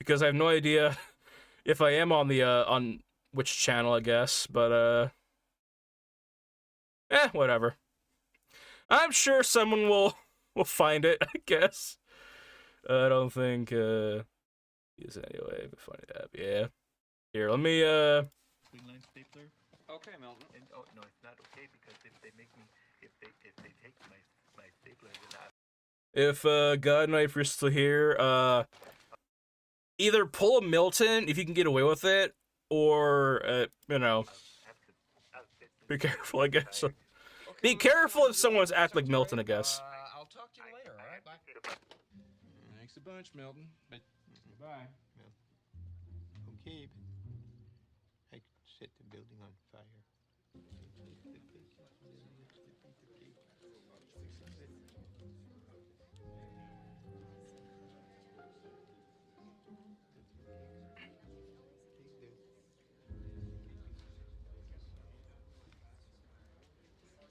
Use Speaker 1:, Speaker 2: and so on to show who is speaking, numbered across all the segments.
Speaker 1: because I have no idea if I am on the on which channel, I guess, but whatever. I'm sure someone will find it, I guess. I don't think is anyway, but funny app. Yeah. Here, let me
Speaker 2: Swing line stapler.
Speaker 3: Okay, Milton.
Speaker 2: And oh no, it's not okay because if they make me if they take my stapler, then
Speaker 1: if God Knight, if you're still here, either pull a Milton if you can get away with it, or you know, be careful, I guess. Be careful if someone's act like Milton, I guess.
Speaker 3: I'll talk to you later, alright? Bye.
Speaker 2: thanks a bunch, Milton. But
Speaker 3: Bye.
Speaker 2: okay, but I set the building on fire.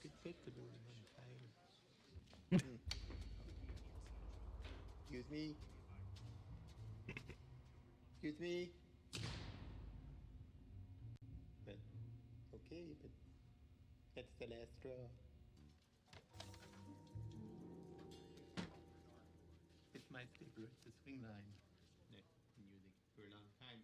Speaker 2: Could set the building on fire. Excuse me. Excuse me. But okay, but that's the last straw. It's my stapler. It's a swing line. Yeah, been using for a long time.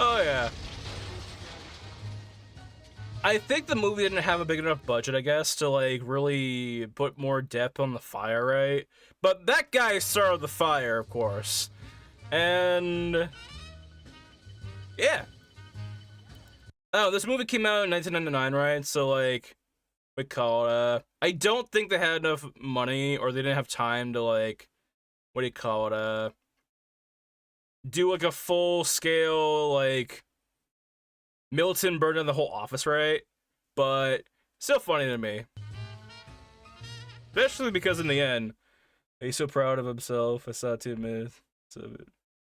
Speaker 1: Oh yeah. I think the movie didn't have a big enough budget, I guess, to like really put more depth on the fire, right? But that guy started the fire, of course. And yeah. Oh, this movie came out in 1999, right? So like we call it I don't think they had enough money or they didn't have time to like what do you call it? Do like a full scale like Milton burning the whole office, right? But still funny to me. Especially because in the end, he's so proud of himself. I saw 2 minutes of it.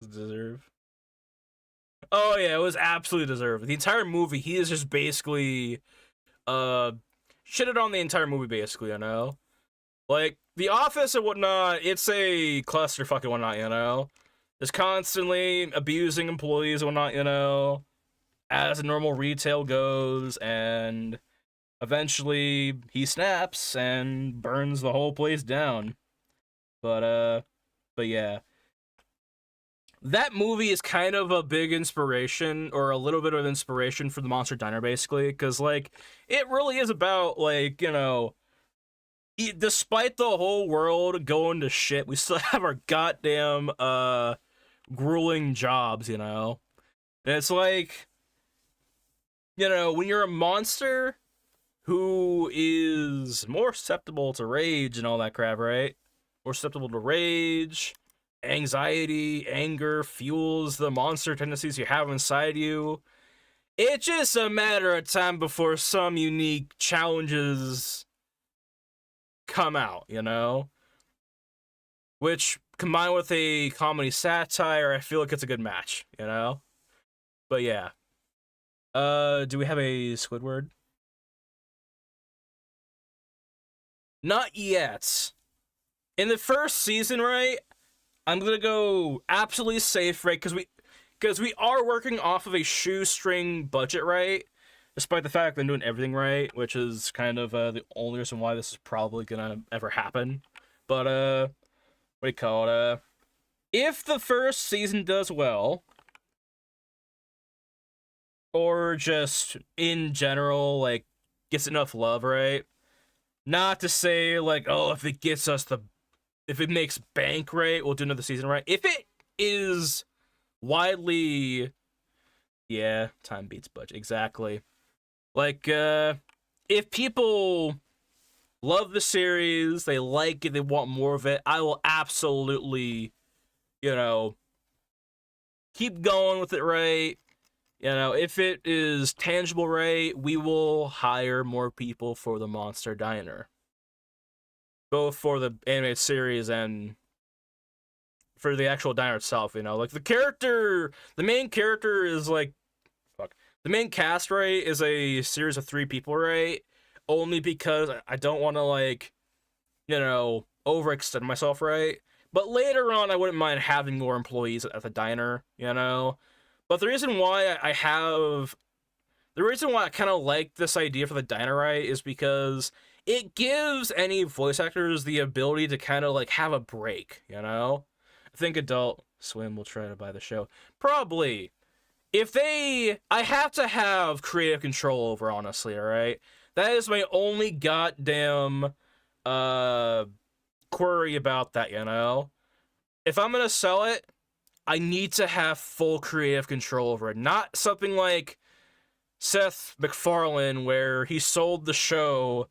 Speaker 1: Deserve. Oh yeah, it was absolutely deserved. The entire movie, he is just basically shitted on the entire movie basically, you know? Like, The Office and whatnot, it's a clusterfuck and whatnot, you know? Just constantly abusing employees and whatnot, you know? As a normal retail goes, and eventually he snaps and burns the whole place down. But yeah. That movie is kind of a big inspiration, or a little bit of inspiration for the Monster Diner, basically, because, like, it really is about, like, you know, despite the whole world going to shit, we still have our goddamn, grueling jobs, you know? And it's like, you know, when you're a monster who is more susceptible to rage and all that crap, right? More susceptible to rage, anxiety, anger fuels the monster tendencies you have inside you. It's just a matter of time before some unique challenges come out, you know? Which, combined with a comedy satire, I feel like it's a good match, you know? But yeah. Do we have a Squidward? Not yet. In the first season, right? I'm gonna go absolutely safe, right? Because we are working off of a shoestring budget, right? Despite the fact that I'm doing everything right, which is kind of the only reason why this is probably gonna ever happen. But what do you call it? If the first season does well, or just in general, like, gets enough love, right? Not to say, like, oh, if it gets us if it makes bank, right, we'll do another season, right? If it is widely, Yeah, time beats budget. Exactly. Like, if people love the series, they like it, they want more of it, I will absolutely, you know, keep going with it, right? You know, if it is tangible, right, we will hire more people for the Monster Diner. Both for the animated series and for the actual diner itself, you know? Like, the main character is like, fuck. The main cast, right, is a series of 3 people, right? Only because I don't want to, like, you know, overextend myself, right? But later on, I wouldn't mind having more employees at the diner, you know? But the reason why I kind of like this idea for the diner, right, is because it gives any voice actors the ability to kind of, like, have a break, you know? I think Adult Swim will try to buy the show. Probably. I have to have creative control over, honestly, alright? That is my only goddamn, query about that, you know? If I'm gonna sell it, I need to have full creative control over it. Not something like Seth MacFarlane, where he sold the show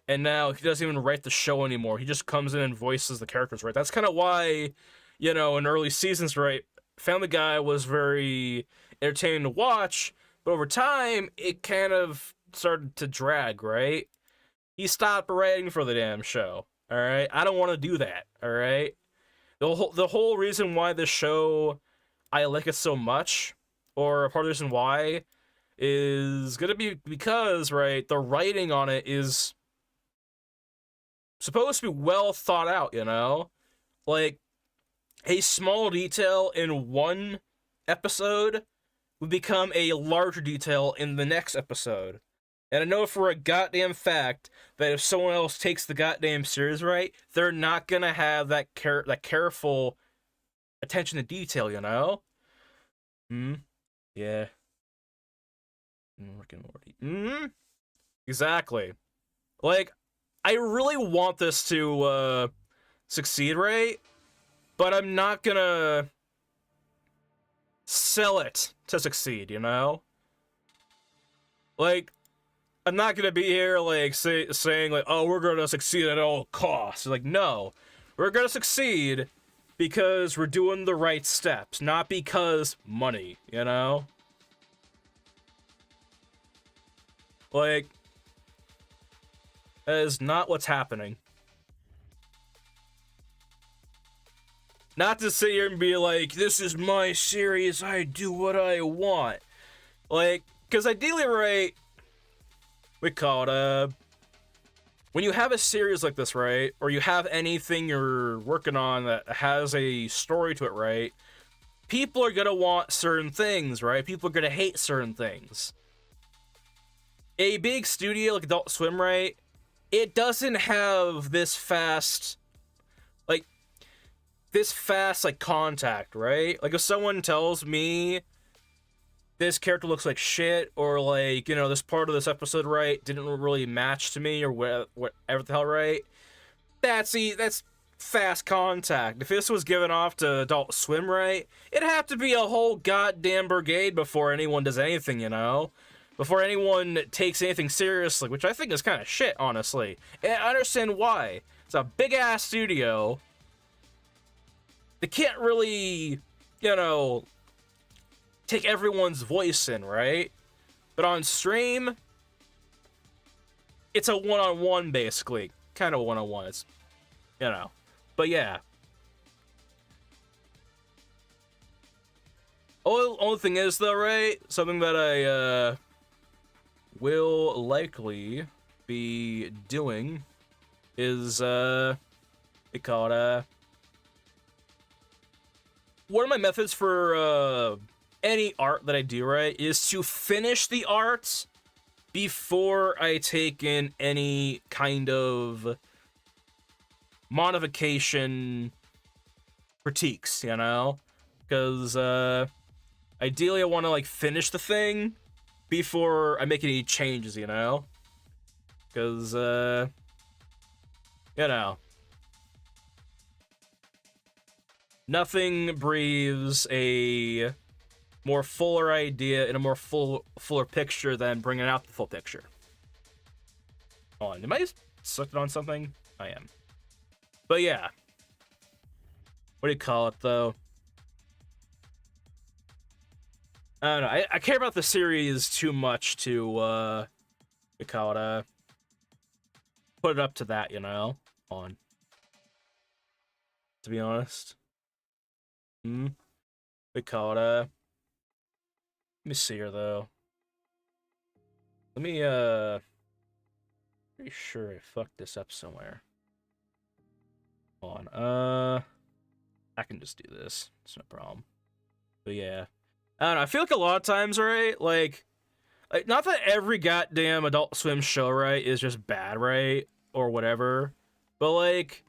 Speaker 1: and now he doesn't even write the show anymore. He just comes in and voices the characters, right? That's kind of why, you know, in early seasons, right, Family Guy was very entertaining to watch, but over time, it kind of started to drag, right? He stopped writing for the damn show, alright? I don't want to do that, alright? The whole reason why this show, I like it so much, or a part of the reason why, is gonna be because, right, the writing on it is supposed to be well thought out, you know? Like, a small detail in one episode would become a larger detail in the next episode. And I know for a goddamn fact that if someone else takes the goddamn series right, they're not gonna have that careful attention to detail, you know? Yeah. Rick and Morty. Exactly. Like, I really want this to succeed, right? But I'm not gonna sell it to succeed, you know? Like, I'm not gonna be here, like, saying, like, oh, we're gonna succeed at all costs. Like, no. We're gonna succeed because we're doing the right steps, not because money, you know? Like, that is not what's happening. Not to sit here and be like, this is my series, I do what I want. Like, because ideally, right, we call it, when you have a series like this, right, or you have anything you're working on that has a story to it, right, people are gonna want certain things, right? People are gonna hate certain things. A big studio like Adult Swim, right, it doesn't have this fast, like, contact, right? Like, if someone tells me this character looks like shit, or, like, you know, this part of this episode, right, didn't really match to me, or whatever the hell, right, that's fast contact. If this was given off to Adult Swim, right, it'd have to be a whole goddamn brigade before anyone does anything, you know? Before anyone takes anything seriously, which I think is kind of shit, honestly. And I understand why. It's a big-ass studio. They can't really, you know, take everyone's voice in, right? But on stream, it's a one-on-one, basically. Kind of a one-on-one. It's, you know. But yeah. Only thing is, though, right? Something that I, will likely be doing is, we call it, one of my methods for, any art that I do, right, is to finish the art before I take in any kind of modification critiques, you know? Because, ideally I want to, like, finish the thing before I make any changes, you know? Because, you know, nothing breathes a more fuller idea and a more fuller picture than bringing out the full picture. Hold on, am I sucked on something? I am. But yeah. What do you call it, though? I don't know. I care about the series too much to, what do you call it, put it up to that, you know? On. To be honest. What do you call it, let me see here, though. Let me, pretty sure I fucked this up somewhere. Hold on, I can just do this. It's no problem. But yeah. I don't know, I feel like a lot of times, right, like not that every goddamn Adult Swim show, right, is just bad, right, or whatever, but, like,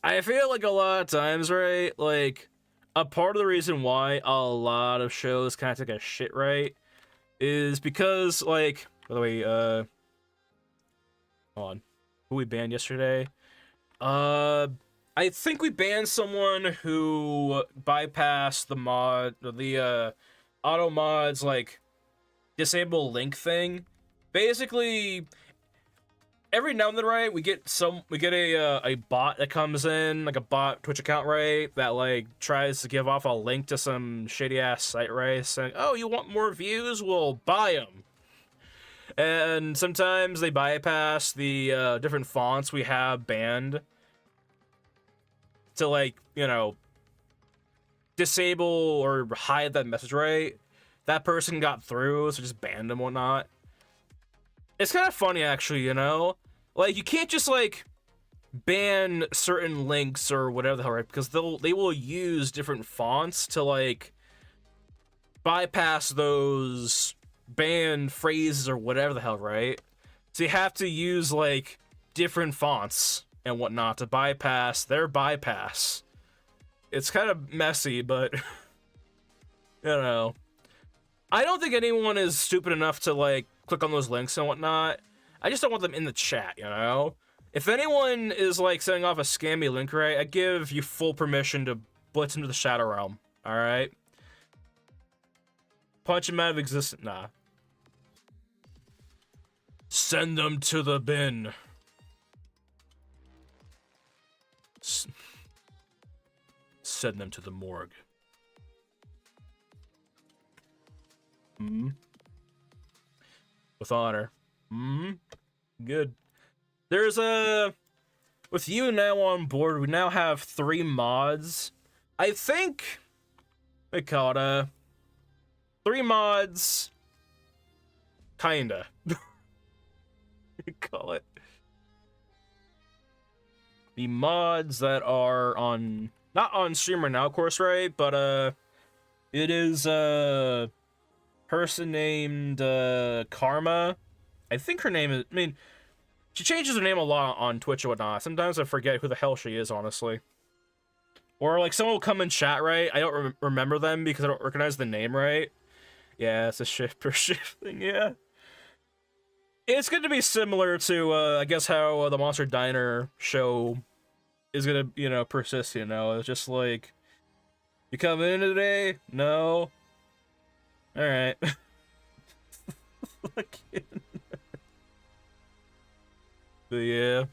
Speaker 1: I feel like a lot of times, right, like, a part of the reason why a lot of shows kind of take a shit, right, is because, like, by the way, hold on, who we banned yesterday? I think we banned someone who bypassed the mod, the, auto mods, like, disable link thing. Basically, every now and then, right, we get a bot that comes in, like a bot Twitch account, right, that, like, tries to give off a link to some shady-ass site, right, saying, oh, you want more views? Well, buy them. And sometimes they bypass the, different fonts we have banned to, like, you know, disable or hide that message, right? That person got through, so just banned them and whatnot. It's kind of funny, actually, you know? Like, you can't just, like, ban certain links or whatever the hell, right? Because they will use different fonts to, like, bypass those banned phrases or whatever the hell, right? So you have to use, like, different fonts and whatnot to bypass their bypass. It's kind of messy, but, you know. I don't think anyone is stupid enough to, like, click on those links and whatnot. I just don't want them in the chat, you know? If anyone is, like, setting off a scammy link, right, I give you full permission to blitz into the Shadow Realm, alright? Punch them out of existence. Nah. Send them to the bin. Send them to the morgue. With honor. Good. There's with you now on board, we now have 3 mods. I think they call it 3 mods. Kinda. You call it. The mods that are on, not on stream right now, of course, right? But it is person named Karma. I think her name is, I mean, she changes her name a lot on Twitch and whatnot. Sometimes I forget who the hell she is, honestly. Or, like, someone will come in chat, right? I don't remember them because I don't recognize the name, right? Yeah, it's a shift per shift thing, yeah. It's going to be similar to, I guess, how the Monster Diner show is going to, you know, persist, you know? It's just like, you come in today? No? Alright. But yeah.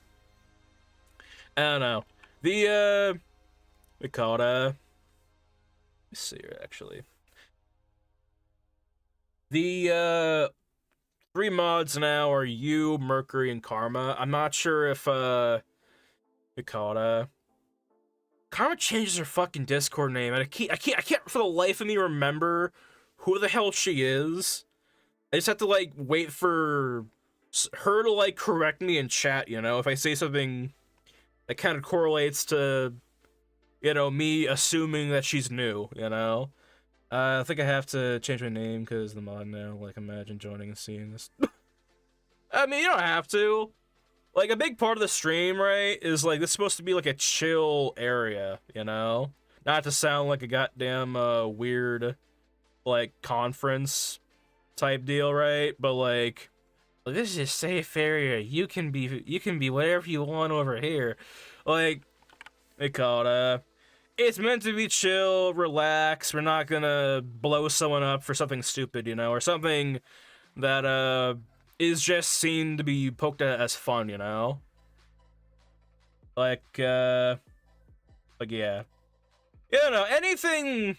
Speaker 1: I don't know. The, we call it, let's see here, actually. The, 3 mods now are you, Mercury, and Karma. I'm not sure if, we call it, Karma changes her fucking Discord name, and I can't for the life of me remember who the hell she is. I just have to, like, wait for her to, like, correct me in chat, you know, if I say something that kind of correlates to, you know, me assuming that she's new, you know? I think I have to change my name because the mod now, like, imagine joining and seeing this. I mean, you don't have to. Like, a big part of the stream, right, is, like, this is supposed to be, like, a chill area, you know? Not to sound like a goddamn, weird, like, conference type deal, right? But, like, this is a safe area. You can be whatever you want over here. Like, they call it, it's meant to be chill, relax. We're not gonna blow someone up for something stupid, you know, or something that is just seen to be poked at as fun, you know? Like yeah. You know, anything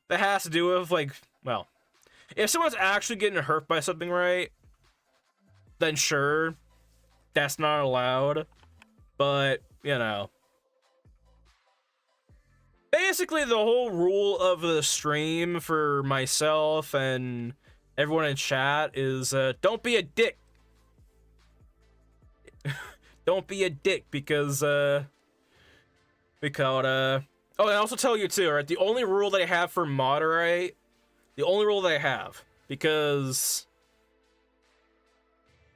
Speaker 1: that has to do with, like, well, if someone's actually getting hurt by something, right, then sure, that's not allowed. But, you know, basically the whole rule of the stream for myself and everyone in chat is don't be a dick. Don't be a dick because oh, and I also tell you too, right? The only rule that I have for moderate, the only rule that I have, because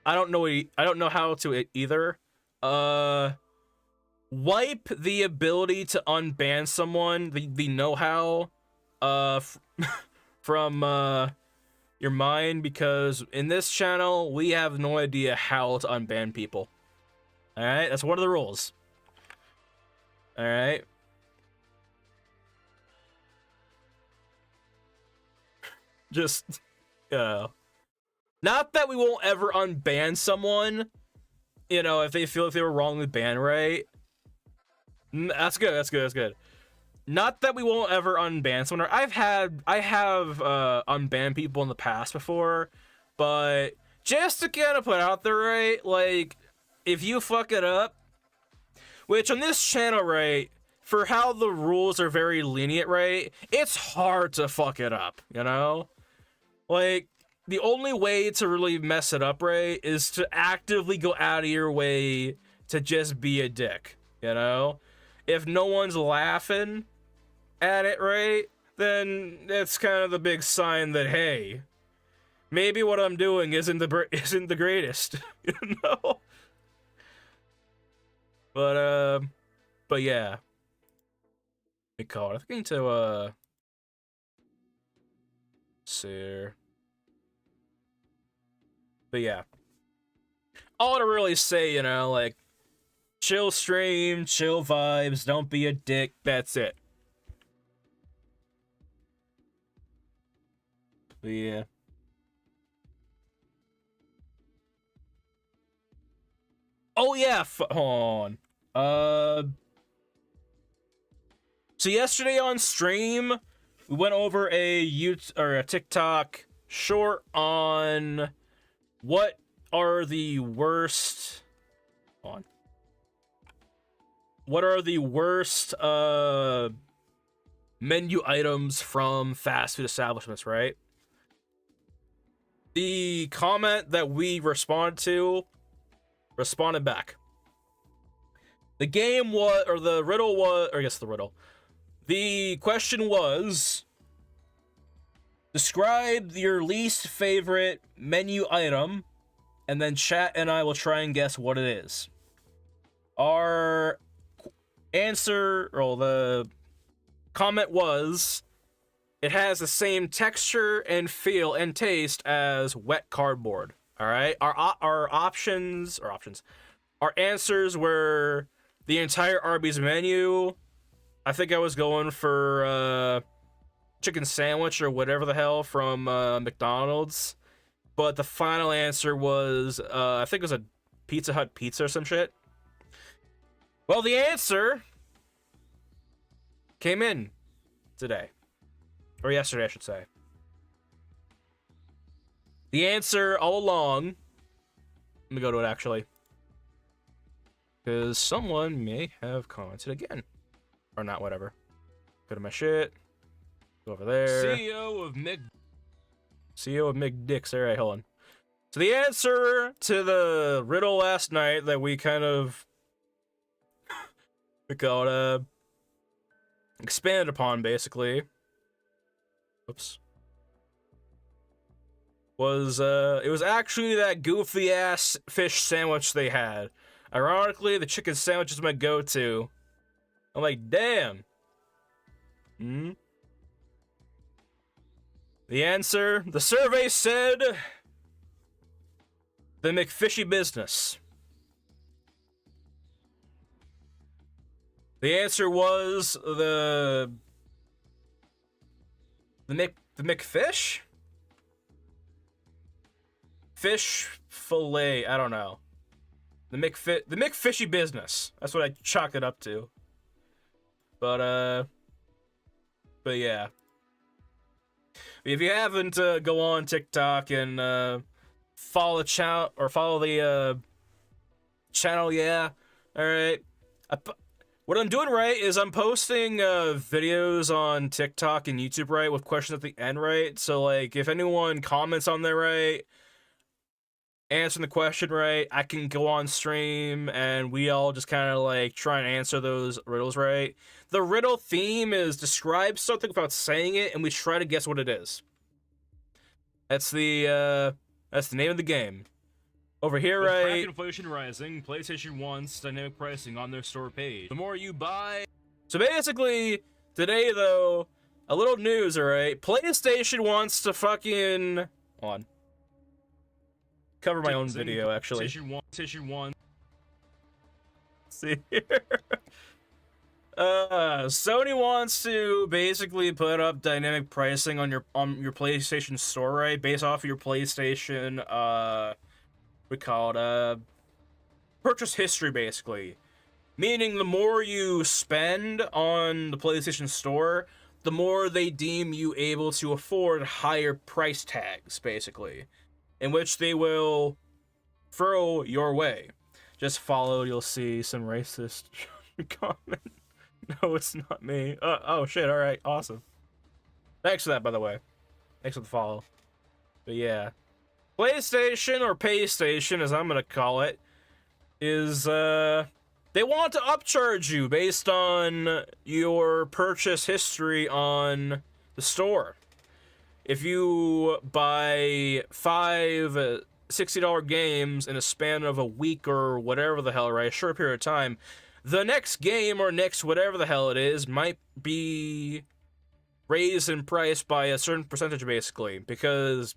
Speaker 1: I don't know how to either. Wipe the ability to unban someone, the know-how, from your mind, because in this channel we have no idea how to unban people. All right, that's one of the rules. All right. Just, not that we won't ever unban someone, you know, if they feel like they were wrongly banned, right? That's good. That's good. That's good. Not that we won't ever unban someone. I have unbanned people in the past before, but just to kind of put out there, right? Like, if you fuck it up, which on this channel, right, for how the rules are very lenient, right, it's hard to fuck it up, you know? Like, the only way to really mess it up, right, is to actively go out of your way to just be a dick, you know? If no one's laughing at it, right, then it's kind of the big sign that, hey, maybe what I'm doing isn't the greatest, you know? But yeah. I call it. I think I need to see here. But yeah. All to really say, you know, like, chill stream, chill vibes, don't be a dick, that's it. But yeah. Oh yeah, hold on. So yesterday on stream, we went over a TikTok short on what are the worst. Hold on. What are the worst menu items from fast food establishments, right? The comment that we responded back. The game was, or the riddle was, or I guess the riddle. The question was, describe your least favorite menu item, and then chat and I will try and guess what it is. Our answer, or the comment was, it has the same texture and feel and taste as wet cardboard. All right, our answers were the entire Arby's menu. I think I was going for chicken sandwich or whatever the hell from McDonald's, but the final answer was I think it was a Pizza Hut pizza or some shit. Well, the answer came in today, or yesterday, I should say. The answer all along. Let me go to it actually, because someone may have commented again. Or not, whatever. Go to my shit. Go over there. CEO of McDicks. Alright, hold on. So the answer to the riddle last night that we kind of expanded upon, basically. Oops. Was it was actually that goofy ass fish sandwich they had. Ironically, the chicken sandwich is my go-to. I'm like, damn. The answer, the survey said, the McFishy business. The answer was the McFish? Fish fillet, I don't know. The McFishy business. That's what I chalk it up to. But yeah. If you haven't, go on TikTok and follow the channel or follow the channel. Yeah, all right. What I'm doing right is I'm posting videos on TikTok and YouTube right with questions at the end right. So like, if anyone comments on there right, answering the question right, I can go on stream and we all just kind of like try and answer those riddles right. The riddle theme is describe something without saying it, and we try to guess what it is. That's the name of the game. Over here,
Speaker 4: With
Speaker 1: right?
Speaker 4: crack inflation rising, PlayStation wants dynamic pricing on their store page. The more you buy...
Speaker 1: So basically, today though, a little news, alright? PlayStation wants to fucking... Hold on. Cover my own video, actually.
Speaker 4: PlayStation 1.
Speaker 1: See here. Sony wants to basically put up dynamic pricing on your PlayStation store, right? Based off of your PlayStation, we call it purchase history, basically. Meaning the more you spend on the PlayStation Store, the more they deem you able to afford higher price tags, basically, in which they will throw your way. Just follow, you'll see some racist comment. No, it's not me. Oh shit, alright, awesome. Thanks for that, by the way. Thanks for the follow. But yeah. PlayStation, or PayStation, as I'm gonna call it, is, they want to upcharge you based on your purchase history on the store. If you buy 5 $60 games in a span of a week or whatever the hell, right, a short period of time, the next game or next whatever the hell it is might be raised in price by a certain percentage, basically, because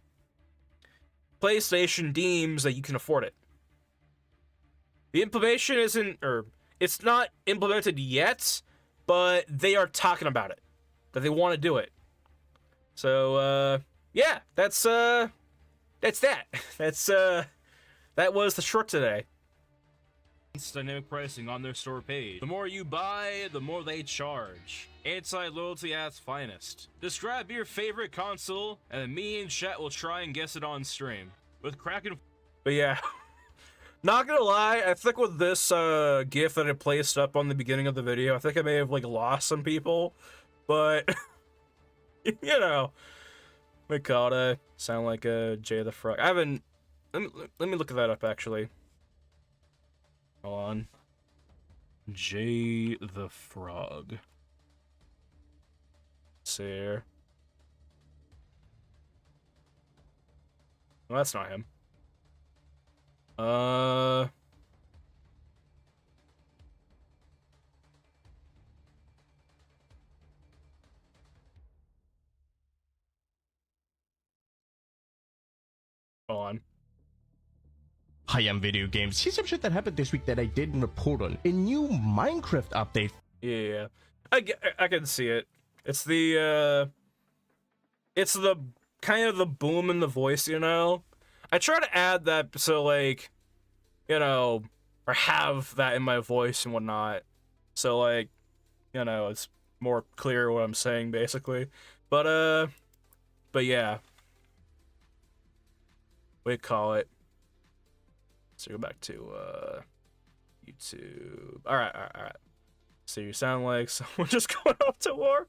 Speaker 1: PlayStation deems that you can afford it. The implementation isn't, or it's not implemented yet, but they are talking about it, that they want to do it. So, yeah, that's that. That was the short today.
Speaker 4: Dynamic pricing on their store page. The more you buy, the more they charge. Anti-loyalty at its finest. Describe your favorite console, and me and chat will try and guess it on stream. With Kraken...
Speaker 1: But yeah, not gonna lie, I think with this GIF that I placed up on the beginning of the video, I think I may have like lost some people, but you know, Mikata sound like a Jay the Frog. I haven't. Let me look that up actually. Hold on. Jay the Frog. Let's see here. Well, that's not him. Hold on.
Speaker 5: Hi, I'm Video Games. Here's some shit that happened this week that I didn't report on. A new Minecraft update.
Speaker 1: Yeah, I can see it. It's the kind of the boom in the voice, you know? I try to add that so, like, you know, or have that in my voice and whatnot. So, like, you know, it's more clear what I'm saying, basically. But yeah. We call it. So go back to, YouTube. Alright. So you sound like someone just going off to war?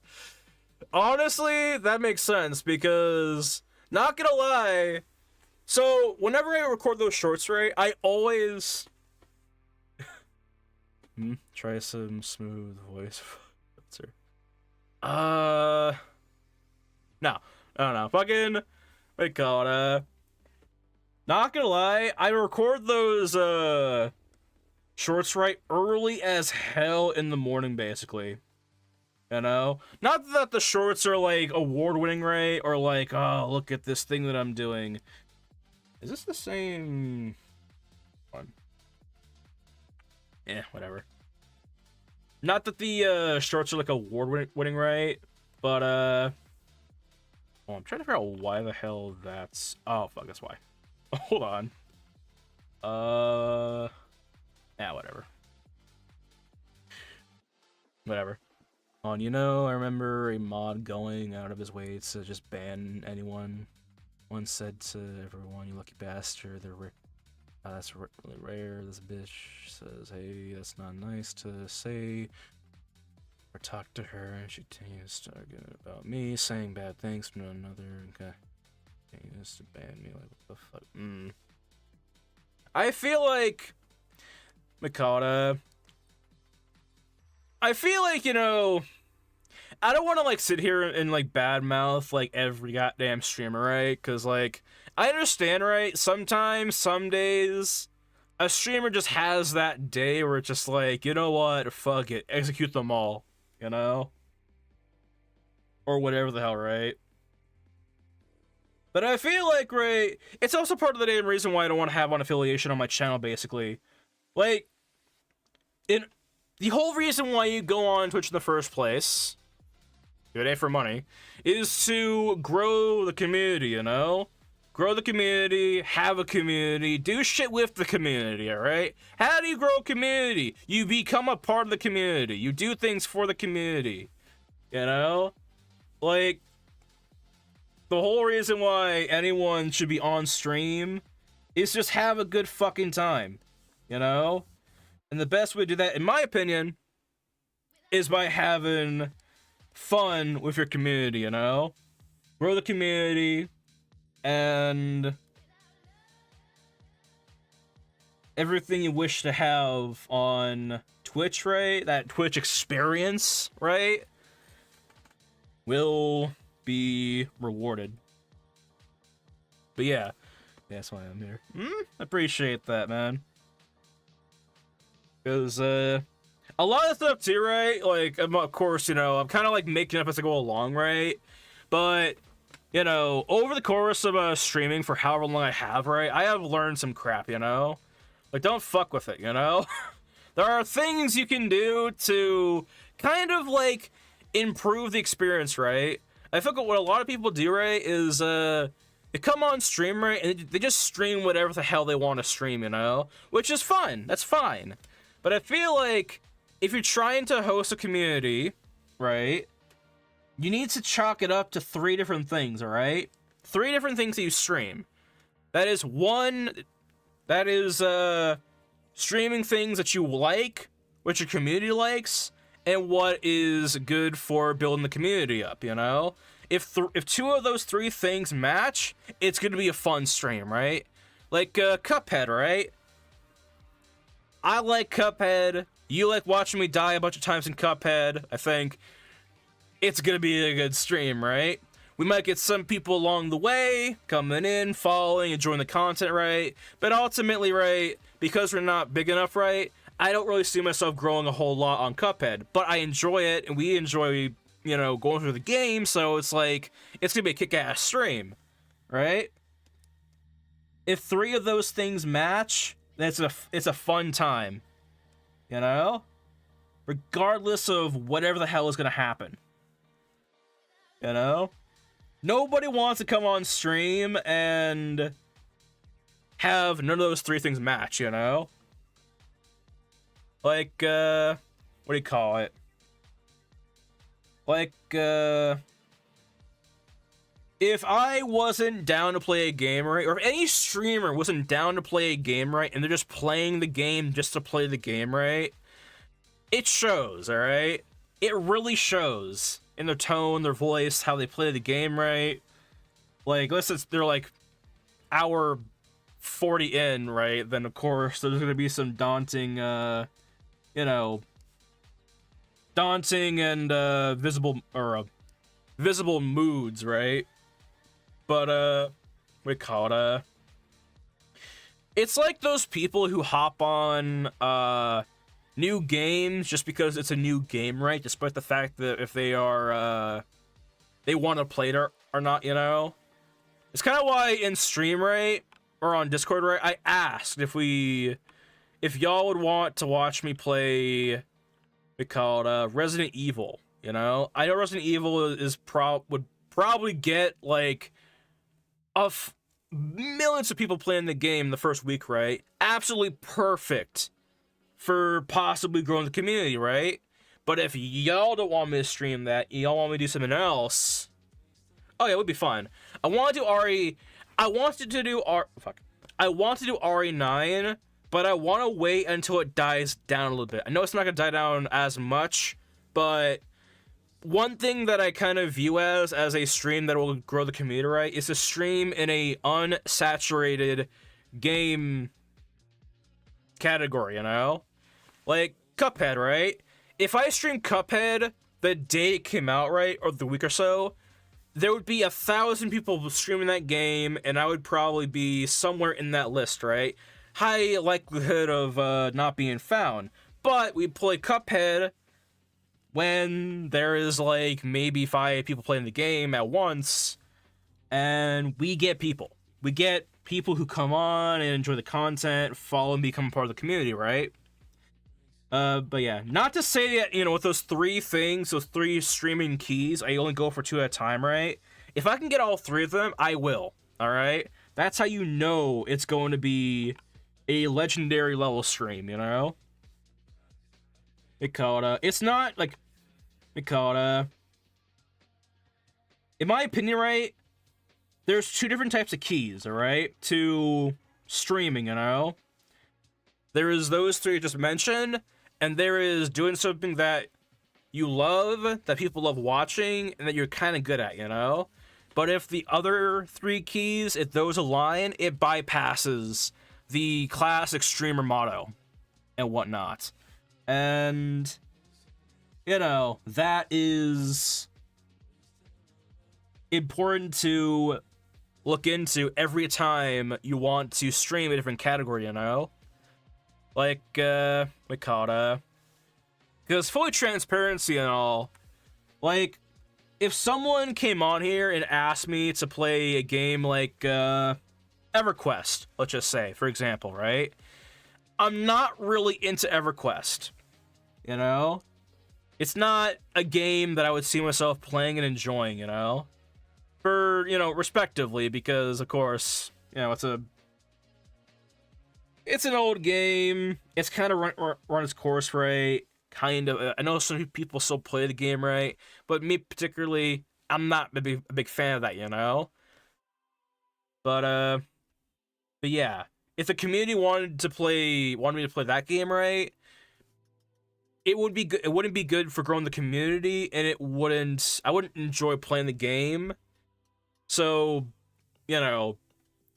Speaker 1: Honestly, that makes sense, because, not gonna lie, so whenever I record those shorts, right, I always... Try some smooth voice. No. I don't know. Fucking, what do you call it, not gonna lie, I record those, shorts right early as hell in the morning, basically. You know? Not that the shorts are, like, award-winning, right? Or, like, oh, look at this thing that I'm doing. Is this the same one? Yeah, whatever. Not that the shorts are like award-winning, right? But oh, I'm trying to figure out why the hell that's. Oh fuck, that's why. Hold on. Yeah, whatever. Whatever. On, you know, I remember a mod going out of his way to just ban anyone. One said to everyone, "You lucky bastard, that's really rare." This bitch says, "Hey, that's not nice to say." Or talk to her, and she continues to argue about me, saying bad things from another guy. Continues to ban me, like, what the fuck? I feel like Mikata. I feel like, you know, I don't want to like sit here and like badmouth like every goddamn streamer, right? Because like I understand, right? Sometimes, some days, a streamer just has that day where it's just like, you know what, fuck it, execute them all, you know, or whatever the hell, right? But I feel like, right, it's also part of the damn reason why I don't want to have an affiliation on my channel, basically. Like, the whole reason why you go on Twitch in the first place, if it ain't for money, is to grow the community, you know? Grow the community, have a community, do shit with the community, alright? How do you grow a community? You become a part of the community. You do things for the community, you know? Like, the whole reason why anyone should be on stream is just have a good fucking time, you know? And the best way to do that, in my opinion, is by having fun with your community, you know? Grow the community, and everything you wish to have on Twitch, right? That Twitch experience, right? Will be rewarded. But yeah, that's why I'm here. Appreciate that, man. Because, a lot of stuff too, right? Like, of course, you know, I'm kind of like making up as I go along, right? But, you know, over the course of streaming for however long I have, right? I have learned some crap, you know? Like, don't fuck with it, you know? There are things you can do to kind of, like, improve the experience, right? I feel like what a lot of people do, right, is, they come on stream, right, and they just stream whatever the hell they want to stream, you know? Which is fine. That's fine. But I feel like if you're trying to host a community, right, you need to chalk it up to 3 different things, all right? 3 different things that you stream. That is, one, that is streaming things that you like, which your community likes, and what is good for building the community up, you know? If 2 of those 3 things match, it's going to be a fun stream, right? Like Cuphead, right? I like Cuphead. You like watching me die a bunch of times in Cuphead. I think it's gonna be a good stream, right? We might get some people along the way, coming in, following, enjoying the content, right? But ultimately, right, because we're not big enough, right, I don't really see myself growing a whole lot on Cuphead. But I enjoy it, and we enjoy, you know, going through the game, so it's like, it's gonna be a kick-ass stream, right? If 3 of those things match, it's a fun time, you know? Regardless of whatever the hell is gonna happen. You know? Nobody wants to come on stream and have none of those 3 things match, you know? Like, what do you call it? Like, if I wasn't down to play a game, right, or if any streamer wasn't down to play a game, right, and they're just playing the game just to play the game, right, it shows, alright? It really shows in their tone, their voice, how they play the game, right? Like, let's say they're like hour 40 in, right, then of course there's gonna be some daunting, you know, daunting and visible moods, right? But what do you call it? It's like those people who hop on new games just because it's a new game, right? Despite the fact that if they are they want to play it or not, you know. It's kind of why in stream, right, or on Discord, right, I asked if y'all would want to watch me play, called Resident Evil. You know, I know Resident Evil is would probably get like millions of people playing the game the first week, right? Absolutely perfect for possibly growing the community, right? But if y'all don't want me to stream that, y'all want me to do something else, oh yeah, it would be fun. I want to do I wanted to do RE9, but I want to wait until it dies down a little bit. I know it's not going to die down as much, but one thing that I kind of view as a stream that will grow the community, right, is to stream in a unsaturated game category, you know? Like Cuphead, right? If I stream Cuphead the day it came out, right, or the week or so, there would be 1,000 people streaming that game, and I would probably be somewhere in that list, right? High likelihood of not being found. But we play Cuphead when there is like maybe 5 people playing the game at once, and we get people. We get people who come on and enjoy the content, follow and become part of the community, right? But yeah, not to say that, you know, with those 3 things, those 3 streaming keys, I only go for 2 at a time, right? If I can get all 3 of them, I will, alright? That's how you know it's going to be a legendary level stream, you know? It's not, like, in my opinion, right, there's 2 different types of keys, alright, to streaming, you know? There is those 3 I just mentioned, and there is doing something that you love, that people love watching, and that you're kind of good at, you know? But if the other 3 keys, if those align, it bypasses the classic streamer motto and whatnot. And, you know, that is important to look into every time you want to stream a different category, you know? Like, because fully transparency and all, like, if someone came on here and asked me to play a game like, EverQuest, let's just say, for example, right? I'm not really into EverQuest, you know? It's not a game that I would see myself playing and enjoying, you know? For, you know, respectively, because, of course, you know, it's an old game. It's kind of run its course right. Kind of. I know some people still play the game right, but me particularly, I'm not a big fan of that, you know? But yeah, if the community wanted me to play that game right, it would be good. It wouldn't be good for growing the community, and I wouldn't enjoy playing the game. So, you know,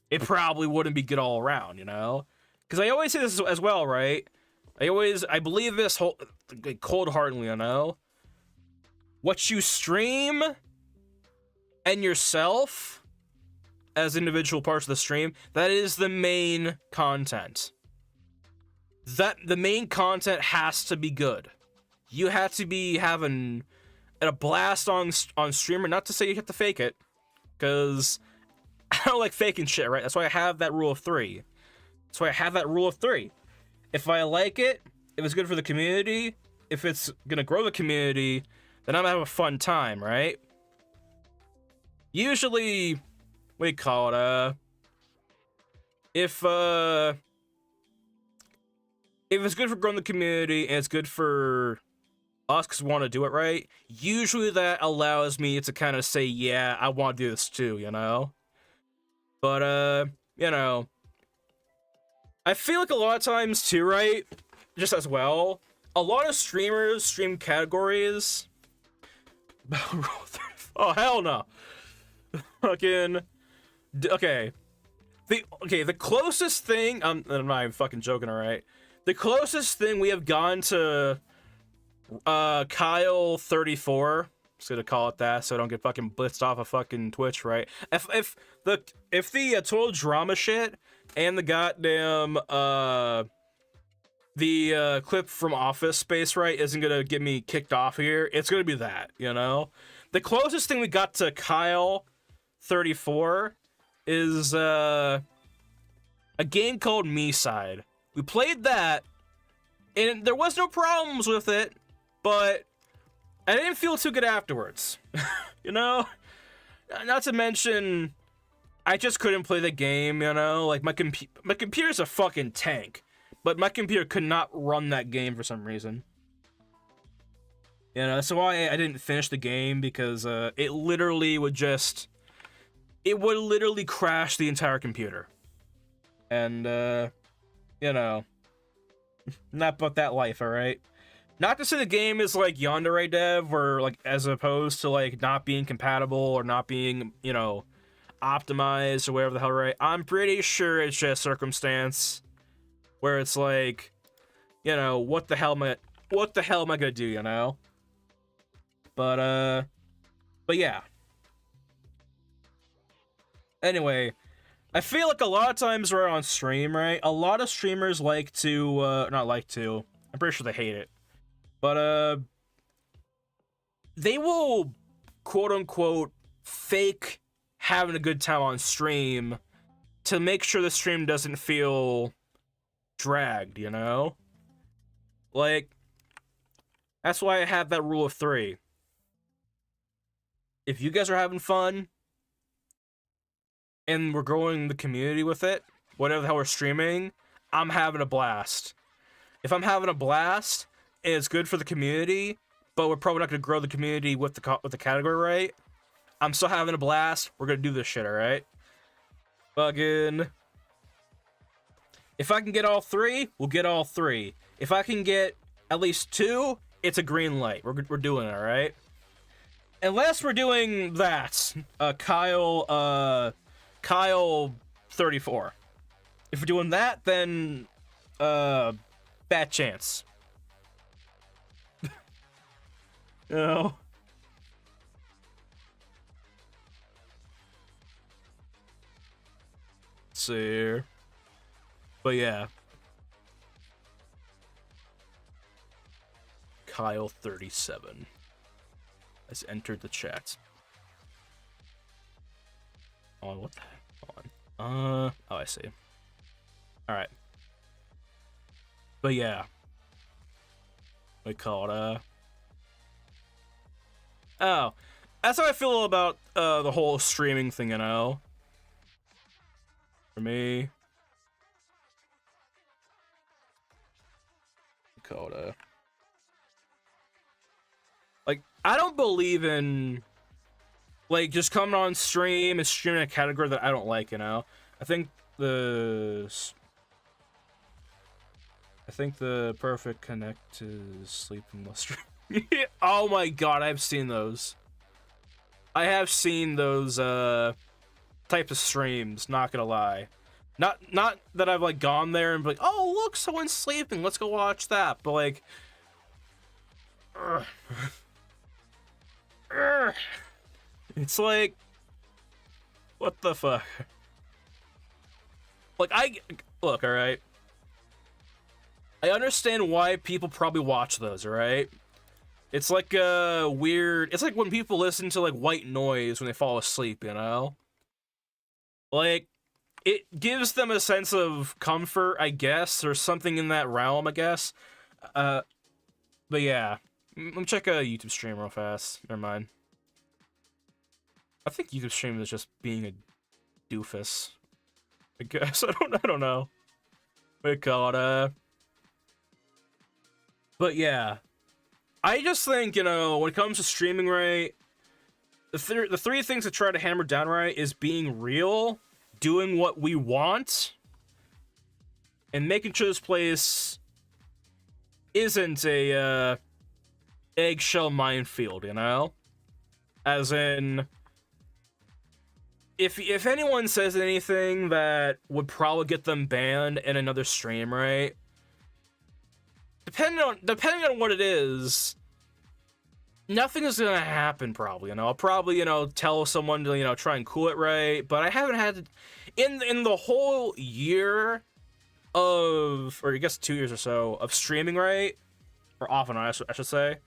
Speaker 1: it probably wouldn't be good all around, you know? Because I always say this as well, right? I believe this cold-heartedly, you know? What you stream and yourself as individual parts of the stream, that is the main content. The main content has to be good. You have to be having a blast on streamer, not to say you have to fake it, because I don't like faking shit, right? That's why I have that rule of 3. If I like it, if it's good for the community, if it's gonna grow the community, then I'm gonna have a fun time, right? Usually, if it's good for growing the community and it's good for us because we want to do it right, usually that allows me to kind of say, yeah, I want to do this too, you know? But, you know, I feel like a lot of times too, right, just as well, a lot of streamers stream categories. Oh, hell no. Fucking, okay. The closest thing, I'm not even fucking joking, alright? The closest thing we have gone to Kyle 34, just gonna call it that so I don't get fucking blitzed off of fucking Twitch, right? If the total drama shit and the goddamn the clip from Office Space, right, isn't gonna get me kicked off here, it's gonna be that, you know? The closest thing we got to Kyle 34 is a game called Me Side. We played that, and there was no problems with it, but I didn't feel too good afterwards. You know? Not to mention, I just couldn't play the game, you know? Like, my computer's a fucking tank, but my computer could not run that game for some reason. You know, that's why I didn't finish the game, because it literally would just... It would literally crash the entire computer. And, you know... Not about that life, alright? Not to say the game is like Yandere Dev, or like as opposed to like not being compatible or not being, you know, optimized or whatever the hell, right? I'm pretty sure it's just circumstance where it's like, you know, what the hell am I gonna do, you know? But yeah. Anyway, I feel like a lot of times we're on stream, right? A lot of streamers like to, not like to, I'm pretty sure they hate it. But, they will, quote-unquote, fake having a good time on stream to make sure the stream doesn't feel dragged, you know? Like, that's why I have that rule of 3. If you guys are having fun, and we're growing the community with it, whatever the hell we're streaming, I'm having a blast. If I'm having a blast, and it's good for the community, but we're probably not going to grow the community with the category, right? I'm still having a blast. We're going to do this shit, alright? Fucking... If I can get all 3, we'll get all 3. If I can get at least 2, it's a green light. We're doing it, alright? Unless we're doing that. Kyle 34. If we're doing that, then... bad chance. You know? Let's see here. But yeah. Kyle 37 has entered the chat. Oh, what the heck? Hold on. Oh, I see. Alright. But yeah. We call it, Oh. That's how I feel about, the whole streaming thing, you know? For me. Call it, Like, I don't believe in... Like, just coming on stream and streaming a category that I don't like, you know? I think the perfect connect is sleeping while streaming. Oh my god, I've seen those. I have seen those, type of streams, not gonna lie. Not that I've, like, gone there and be like, oh, look, someone's sleeping, let's go watch that. But, like... It's like... What the fuck? Like, look, alright? I understand why people probably watch those, alright? It's like a weird... It's like when people listen to, like, white noise when they fall asleep, you know? Like, it gives them a sense of comfort, I guess, or something in that realm, I guess. But yeah. Let me check a YouTube stream real fast. Never mind. I think YouTube stream is just being a doofus. I guess. I don't know. We call it, But yeah. I just think, you know, when it comes to streaming, right, the 3 things I try to hammer down, right, is being real, doing what we want, and making sure this place isn't a, eggshell minefield, you know? As in... If anyone says anything that would probably get them banned in another stream, right? Depending on what it is, nothing is gonna happen probably, you know? I'll probably, you know, tell someone to, you know, try and cool it, right? But I haven't had to, in the whole year of, or I guess 2 years or so, of streaming, right? Or off and on, I should say.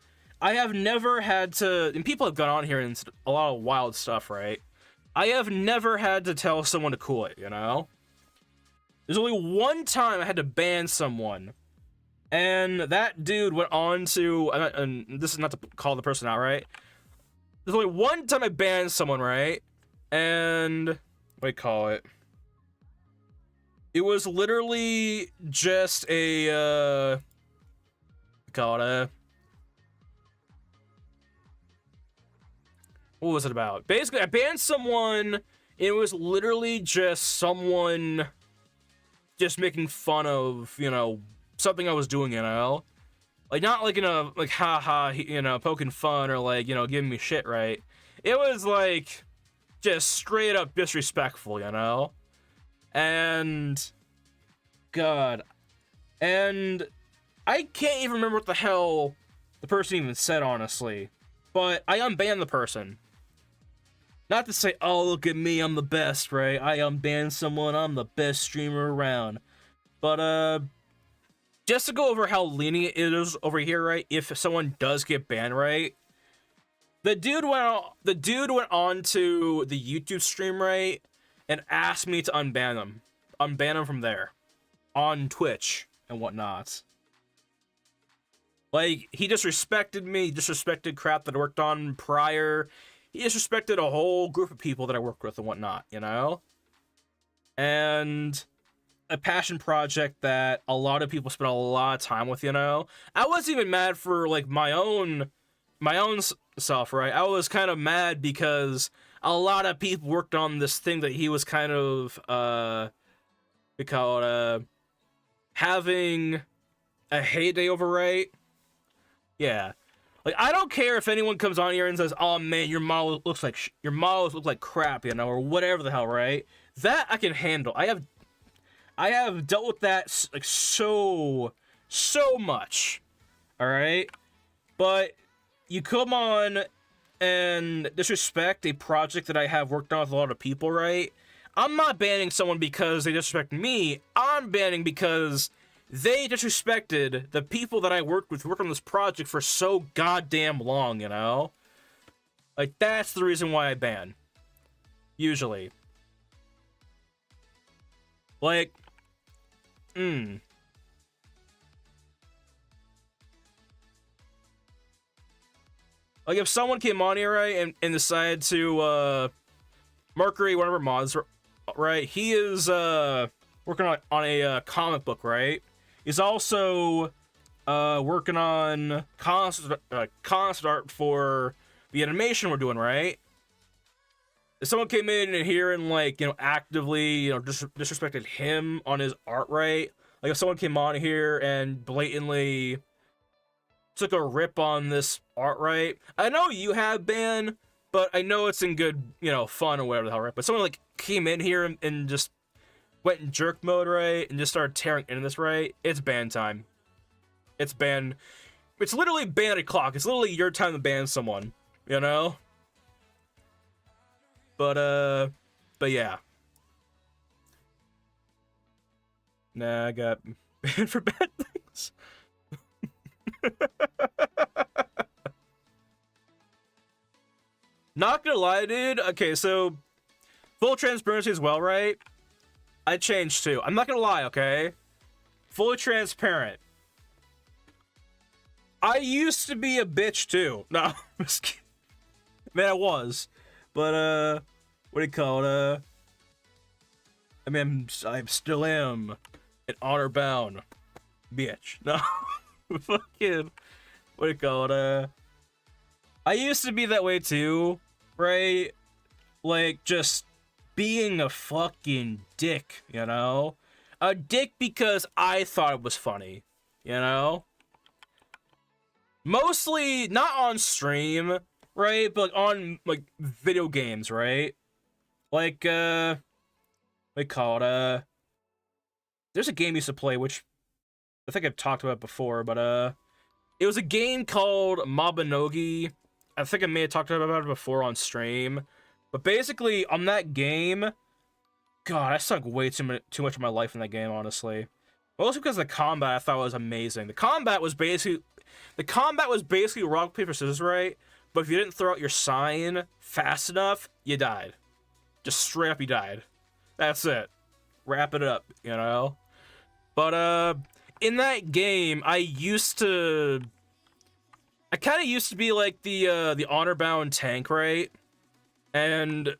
Speaker 1: I have never had to, and people have gone on here and a lot of wild stuff, right? I have never had to tell someone to cool it, you know? There's only one time I had to ban someone And that dude went on to, and this is not to call the person out, right? There's only one time I banned someone, right? And what do you call it? It was literally just a call it what was it about? Basically, I banned someone. It was literally just someone just making fun of, you know, something I was doing, you know? Like, not like, like, haha, you know, poking fun or like, you know, giving me shit, right? It was like just straight up disrespectful, you know? And God, and I can't even remember what the hell the person even said, honestly. But I unbanned the person. Not to say, oh, look at me, I'm the best, right? I unbanned someone, I'm the best streamer around. But, just to go over how lenient it is over here, right? If someone does get banned, right? The dude went on to the YouTube stream, right? And asked me to unban him. Unban him from there. On Twitch and whatnot. Like, he disrespected me, disrespected crap that I worked on prior. He disrespected a whole group of people that I worked with and whatnot, you know? And a passion project that a lot of people spend a lot of time with, you know? I wasn't even mad for, like, my own self, right? I was kind of mad because a lot of people worked on this thing that he was kind of, we call it, having a heyday over, right? Yeah. Like, I don't care if anyone comes on here and says, oh man, your models look like crap, you know, or whatever the hell, right? That I can handle. I have dealt with that, like, so much, alright? But you come on and disrespect a project that I have worked on with a lot of people, right? I'm not banning someone because they disrespect me. I'm banning because they disrespected the people that I worked on this project for so goddamn long, you know? Like, that's the reason why I ban. Usually. Like, Like, if someone came on here, right, and decided to, Mercury, one of our mods, right, he is, working on a comic book, right? He's also working on concept art for the animation we're doing, right? If someone came in here and, like, you know, actively, you know, disrespected him on his art, right? Like, if someone came on here and blatantly took a rip on this art, right? I know you have banned, but I know it's in good, you know, fun or whatever the hell, right? But someone, like, came in here and just went in jerk mode, right? And just started tearing into this, right? It's ban time. It's ban. It's literally ban o'clock. It's literally your time to ban someone, you know? But yeah. Nah, I got banned for bad things. Not gonna lie, dude. Okay, so full transparency as well, right? I changed too. I'm not gonna lie, okay? Fully transparent. I used to be a bitch too. No, I'm just kidding. Man, I was. But, what do you call it? I mean, I still am an honor-bound bitch. No, fucking, what do you call it? I used to be that way too, right? Like, just being a fucking dick, you know? A dick because I thought it was funny, you know? Mostly not on stream, right? But on, like, video games, right? Like, we call it, there's a game I used to play, which I think I've talked about before, but, it was a game called Mabinogi. I think I may have talked about it before on stream. But basically, on that game, God, I sunk way too much of my life in that game, honestly. Mostly because the combat I thought was amazing. The combat was basically rock, paper, scissors, right? But if you didn't throw out your sign fast enough, you died. Just straight up, you died. That's it. Wrap it up, you know? But, in that game, I kind of used to be like the honor bound tank, right? And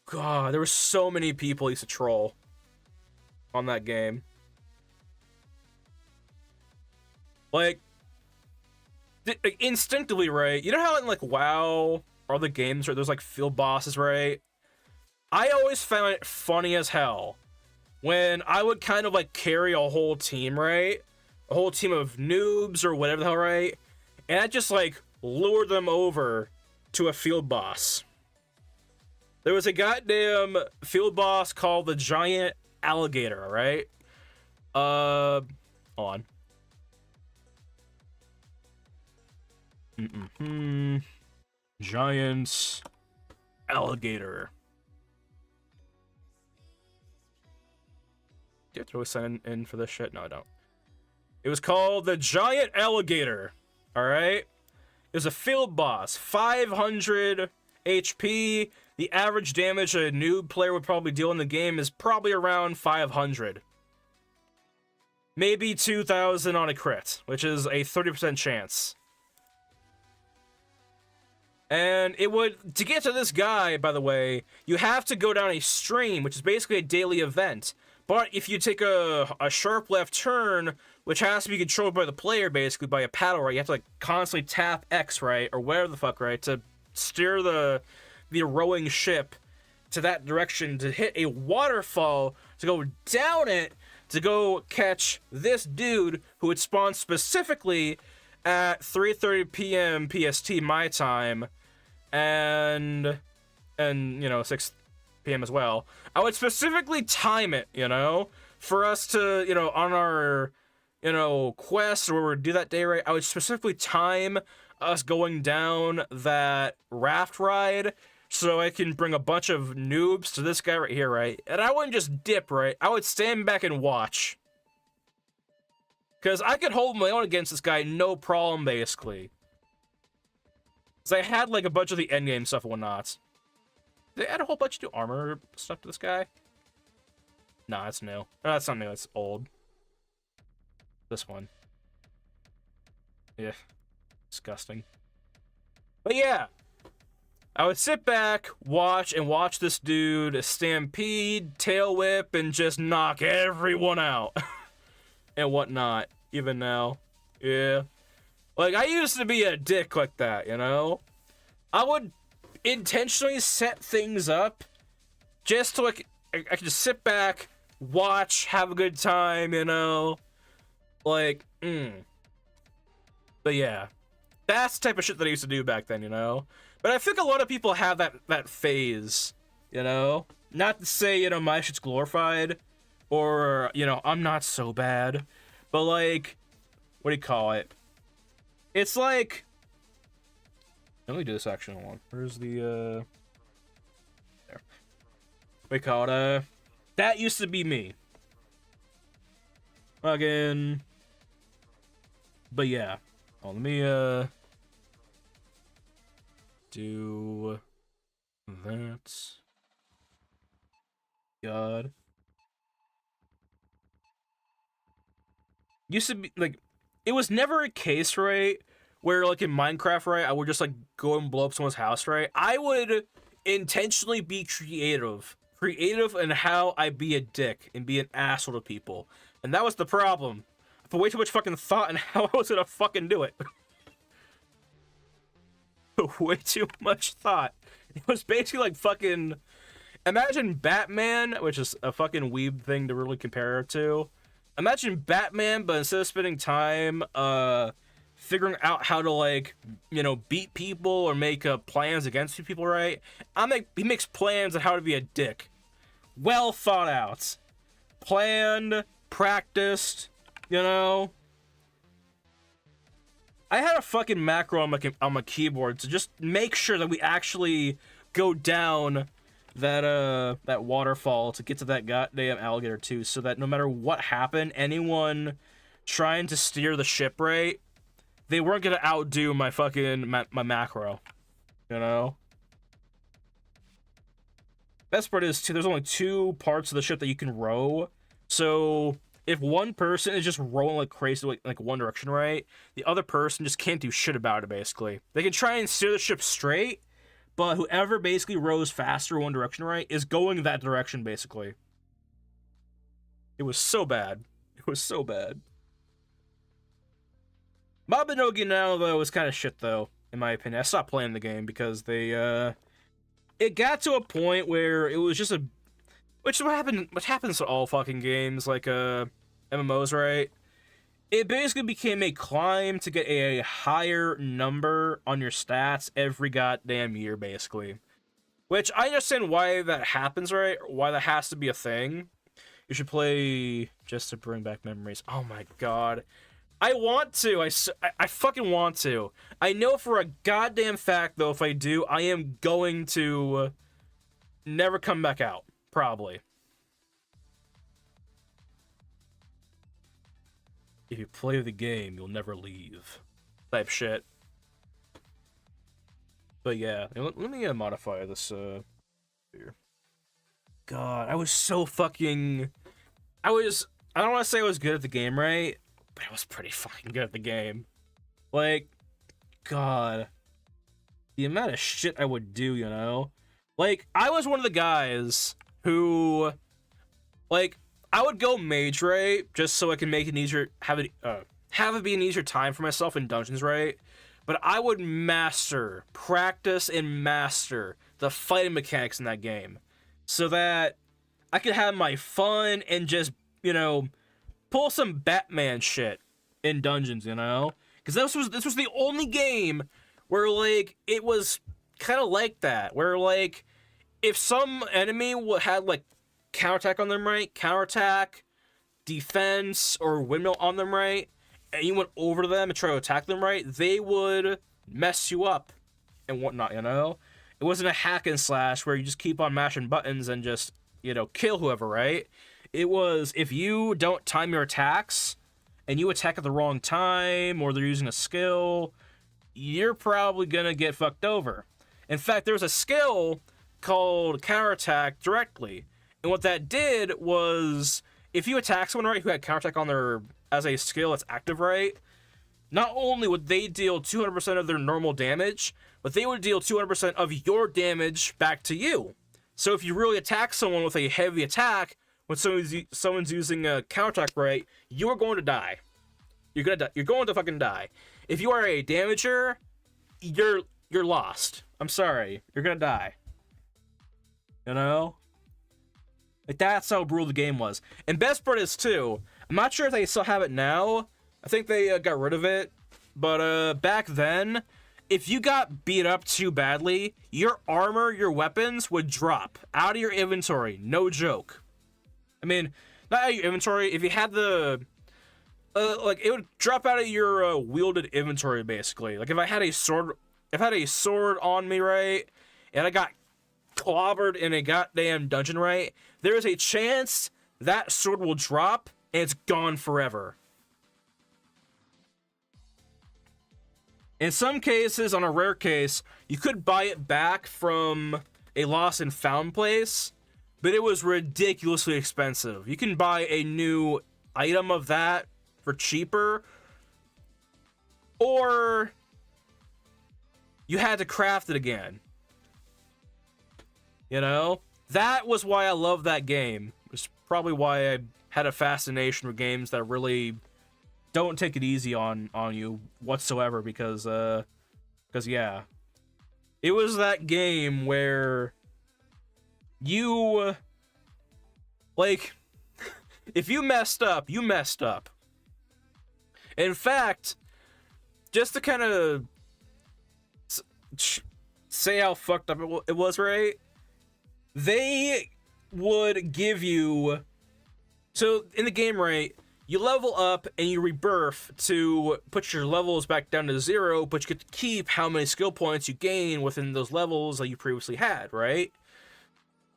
Speaker 1: God, there were so many people I used to troll on that game. Like instinctively, right? You know how in like WoW or the games where there's like field bosses, right? I always found it funny as hell when I would kind of like carry a whole team, right? A whole team of noobs or whatever the hell, right? And I just like lure them over to a field boss. There was a goddamn field boss called the Giant Alligator, right? Hold on. Giant Alligator. Do you have to really sign in for this shit? No, I don't. It was called the Giant Alligator. Alright? It was a field boss. 500 HP. The average damage a noob player would probably deal in the game is probably around 500. Maybe 2,000 on a crit, which is a 30% chance. And it would, to get to this guy, by the way, you have to go down a stream, which is basically a daily event. But if you take a sharp left turn, which has to be controlled by the player, basically, by a paddle, right? You have to, like, constantly tap X, right? Or whatever the fuck, right? To steer the rowing ship to that direction, to hit a waterfall, to go down it, to go catch this dude who would spawn specifically at 3:30 p.m. PST my time, and you know, 6 p.m. as well. I would specifically time it, you know, for us to, you know, on our, you know, quest or where we do that day, right? I would specifically time us going down that raft ride so I can bring a bunch of noobs to this guy right here, right? And I wouldn't just dip, right? I would stand back and watch. Because I could hold my own against this guy, no problem, basically. Because I had, like, a bunch of the endgame stuff and whatnot. They add a whole bunch of new armor stuff to this guy? Nah, that's new. No, that's not new, it's old. This one. Yeah. Disgusting. But yeah. I would sit back, watch this dude stampede, tail whip, and just knock everyone out. And whatnot, even now. Yeah. Like, I used to be a dick like that, you know? I would intentionally set things up just to, like, I could just sit back, watch, have a good time, you know? Like, But yeah. That's the type of shit that I used to do back then, you know? But I think a lot of people have that phase, you know? Not to say, you know, my shit's glorified, or, you know, I'm not so bad, but, like, what do you call it? It's like, let me do this action one. Where's the, there. What do you call it? That used to be me. Again. But yeah. Oh, let me, do that. God. Used to be, like, it was never a case, right, where, like, in Minecraft, right, I would just, like, go and blow up someone's house, right? I would intentionally be creative in how I be a dick and be an asshole to people. And that was the problem. I put way too much fucking thought in how I was gonna fucking do it. Way too much thought. It was basically like fucking, imagine Batman, which is a fucking weeb thing to really compare it to. Imagine Batman, but instead of spending time figuring out how to, like, you know, beat people or make plans against people, right? He makes plans on how to be a dick. Well thought out. Planned, practiced, you know? I had a fucking macro on my keyboard to just make sure that we actually go down that waterfall to get to that goddamn alligator too, so that no matter what happened, anyone trying to steer the ship right, they weren't gonna outdo my fucking my macro, you know? Best part is too, there's only 2 parts of the ship that you can row, So if one person is just rolling like crazy, like one direction, right, the other person just can't do shit about it. Basically, they can try and steer the ship straight, but whoever basically rows faster one direction, right, is going that direction. Basically, it was so bad. It was so bad. Mabinogi now though was kind of shit though, in my opinion. I stopped playing the game because they it got to a point where it was just a, which happens to all fucking games like MMOs, right? It basically became a climb to get a higher number on your stats every goddamn year, basically. Which I understand why that happens, right? Why that has to be a thing. You should play just to bring back memories. Oh my god. I want to. I fucking want to. I know for a goddamn fact, though, if I do, I am going to never come back out. Probably. If you play the game, you'll never leave. Type shit. But yeah, let me modify this here. God, I was so fucking... I don't want to say I was good at the game, right? But I was pretty fucking good at the game. Like, God. The amount of shit I would do, you know? Like, I was one of the guys who... Like, I would go mage, right? Just so I can make it easier... Have it be an easier time for myself in dungeons, right? But I would practice and master the fighting mechanics in that game. So that I could have my fun and just, you know... pull some Batman shit in dungeons, you know? Because this was the only game where, like, it was kind of like that. Where, like, if some enemy had, like, counterattack on them, right? Counterattack, defense, or windmill on them, right? And you went over to them and try to attack them, right? They would mess you up and whatnot, you know? It wasn't a hack and slash where you just keep on mashing buttons and just, you know, kill whoever, right? It was, if you don't time your attacks, and you attack at the wrong time, or they're using a skill, you're probably gonna get fucked over. In fact, there's a skill called counterattack directly, and what that did was, if you attack someone, right, who had counterattack on their, as a skill that's active, right, not only would they deal 200% of their normal damage, but they would deal 200% of your damage back to you. So if you really attack someone with a heavy attack, when someone's using a counterattack, right, you're going to die. You're going to fucking die. If you are a damager, you're lost. I'm sorry. You're gonna die. You know? Like, that's how brutal the game was. And best part is, too, I'm not sure if they still have it now. I think they got rid of it. But back then, if you got beat up too badly, your armor, your weapons would drop out of your inventory. No joke. I mean, not out of your inventory. If you had the... like, it would drop out of your wielded inventory, basically. Like, if I had a sword on me, right, and I got clobbered in a goddamn dungeon, right, there is a chance that sword will drop, and it's gone forever. In some cases, on a rare case, you could buy it back from a lost and found place, but it was ridiculously expensive. You can buy a new item of that for cheaper, or you had to craft it again. You know? That was why I love that game. It's probably why I had a fascination with games that really don't take it easy on you whatsoever, because yeah. It was that game where you, like, if you messed up, you messed up. In fact, just to kind of say how fucked up it was, right? They would give you... So, in the game, right, you level up and you rebirth to put your levels back down to 0, but you get to keep how many skill points you gain within those levels that you previously had, right?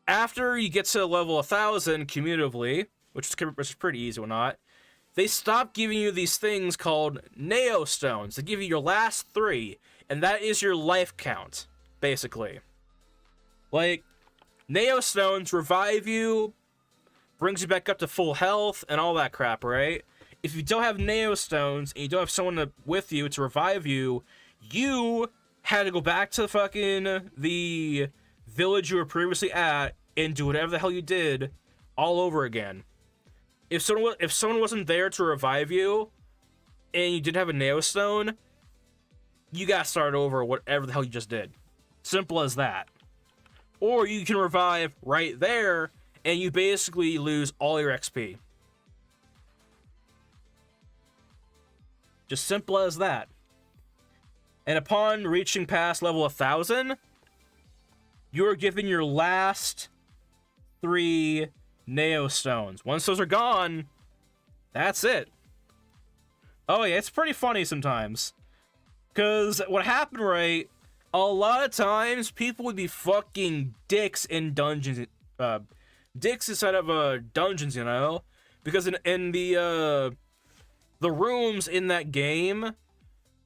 Speaker 1: After you get to level 1,000 cumulatively, which is pretty easy or not, they stop giving you these things called Neo Stones. They give you your last 3, and that is your life count, basically. Like, Neo Stones revive you brings you back up to full health and all that crap, right? If you don't have Neo Stones and you don't have someone with you to revive you, you had to go back to fucking the village you were previously at and do whatever the hell you did all over again. If someone wasn't there to revive you and you didn't have a Neo Stone, you gotta start over whatever the hell you just did. Simple as that. Or you can revive right there and you basically lose all your XP. Just simple as that. And upon reaching past level 1000, you're given your last 3 Neo Stones. Once those are gone, that's it. Oh yeah, it's pretty funny sometimes. Because what happened, right, a lot of times people would be fucking dicks in dungeons. Dicks inside of dungeons, you know? Because in the rooms in that game,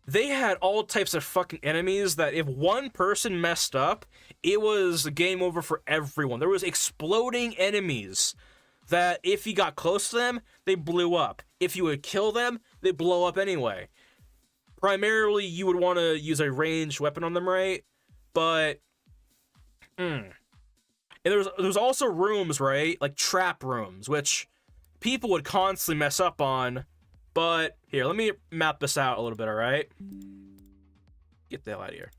Speaker 1: they had all types of fucking enemies that if one person messed up, it was game over for everyone. There was exploding enemies that if you got close to them, they blew up. If you would kill them, they blow up anyway. Primarily, you would want to use a ranged weapon on them, right? But, and there's also rooms, right? Like trap rooms, which people would constantly mess up on. But here, let me map this out a little bit, all right? Get the hell out of here.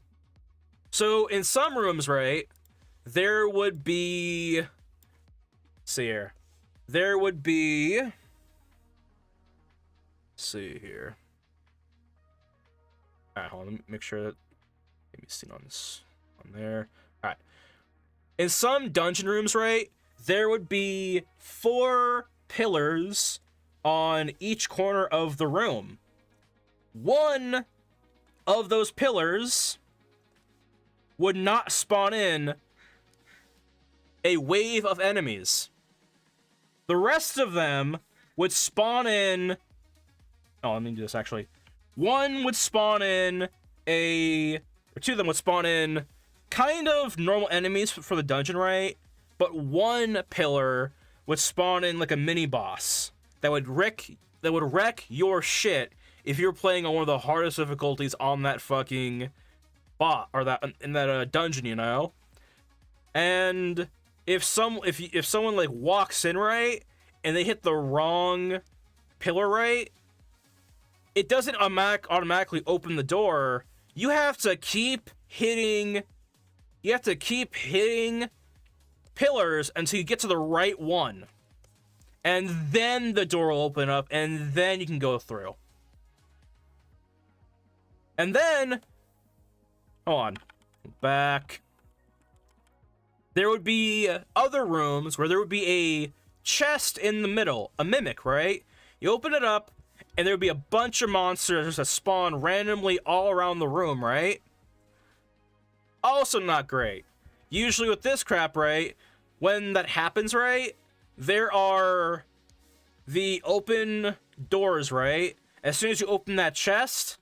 Speaker 1: So in some rooms, right, there would be, let's see here. There would be, let's see here. All right, hold on, let me make sure that, let me see on this, on there. All right. In some dungeon rooms, right, there would be 4 pillars on each corner of the room. One of those pillars would not spawn in a wave of enemies. The rest of them would spawn in... Oh, let me do this actually. One would spawn in or 2 of them would spawn in kind of normal enemies for the dungeon, right? But one pillar would spawn in like a mini boss that would wreck your shit if you're playing on one of the hardest difficulties on that fucking bot or that in that dungeon, you know. And if someone like walks in right and they hit the wrong pillar right, it doesn't automatically open the door. You have to keep hitting. You have to keep hitting pillars until you get to the right one. And then the door will open up, and then you can go through. And then, hold on, back. There would be other rooms where there would be a chest in the middle, a mimic, right? You open it up, and there would be a bunch of monsters that spawn randomly all around the room, right? Also not great. Usually with this crap, right, when that happens, right, there are the open doors, right? As soon as you open that chest,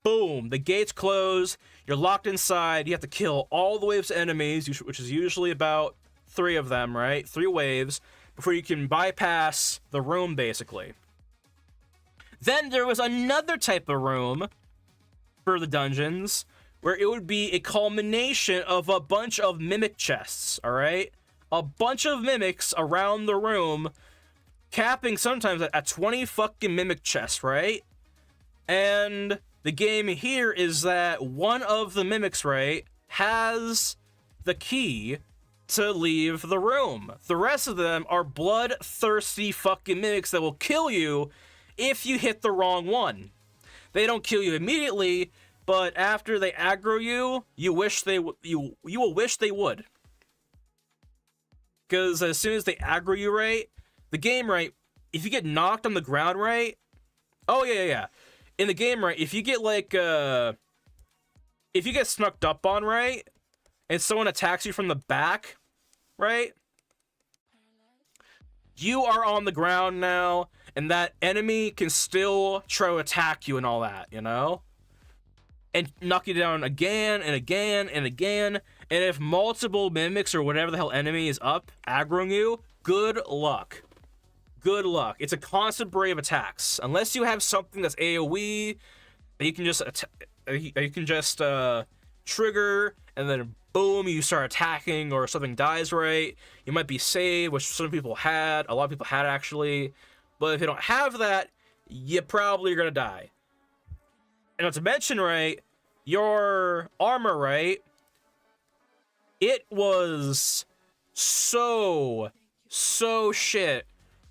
Speaker 1: boom, the gates close, you're locked inside, you have to kill all the waves of enemies, which is usually about 3 of them, right? 3 waves, before you can bypass the room, basically. Then there was another type of room for the dungeons, where it would be a culmination of a bunch of mimic chests, alright? A bunch of mimics around the room, capping sometimes at 20 fucking mimic chests, right? And the game here is that one of the mimics, right, has the key to leave the room. The rest of them are bloodthirsty fucking mimics that will kill you if you hit the wrong one. They don't kill you immediately, but after they aggro you, you will wish they would. Because as soon as they aggro you, right, the game, right, if you get knocked on the ground, right, oh yeah. In the game, right, if you get like, if you get snuck up on, right, and someone attacks you from the back, right, you are on the ground now, and that enemy can still try to attack you and all that, you know? And knock you down again and again and again. And if multiple mimics or whatever the hell enemy is up, aggroing you, good luck. Good luck. It's a constant brave of attacks. Unless you have something that's AoE, you can just trigger, and then boom, you start attacking, or something dies right. You might be saved, which some people had. A lot of people had, actually. But if you don't have that, you probably are gonna die. And not to mention, right, your armor, right, it was so shit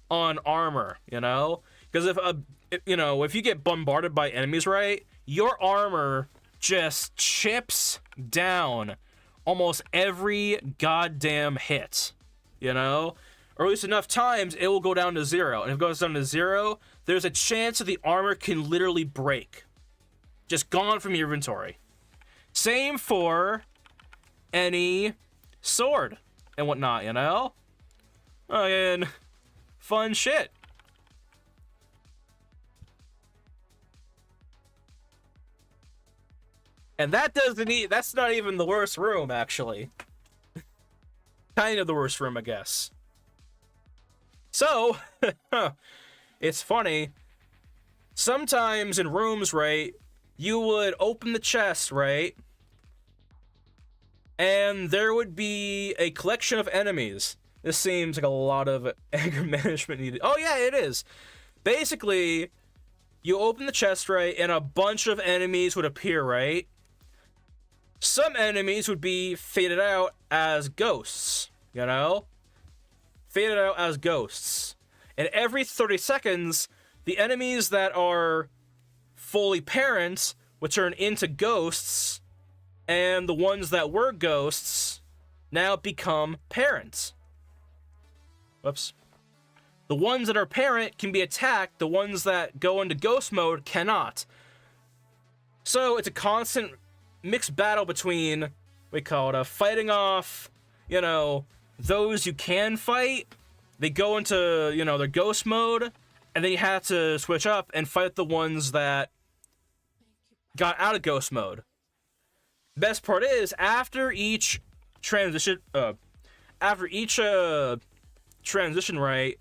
Speaker 1: on armor, you know? Because if you get bombarded by enemies, right, your armor just chips down almost every goddamn hit, you know? Or at least enough times, it will go down to 0. And if it goes down to 0, there's a chance that the armor can literally break. Just gone from your inventory. Same for any sword and whatnot, you know? And fun shit. And that's not even the worst room, actually. Kind of the worst room, I guess. So, it's funny. Sometimes in rooms, right, you would open the chest, right? And there would be a collection of enemies. This seems like a lot of anger management needed. Oh yeah, it is. Basically, you open the chest, right, and a bunch of enemies would appear, right? Some enemies would be faded out as ghosts, you know? Faded out as ghosts. And every 30 seconds, the enemies that are fully parents would turn into ghosts, and the ones that were ghosts now become parents. Whoops. The ones that are parent can be attacked, the ones that go into ghost mode cannot. So it's a constant mixed battle between, we call it, fighting off, you know, those you can fight. They go into, you know, their ghost mode, and then you have to switch up and fight the ones that got out of ghost mode. Best part is, after each transition, right,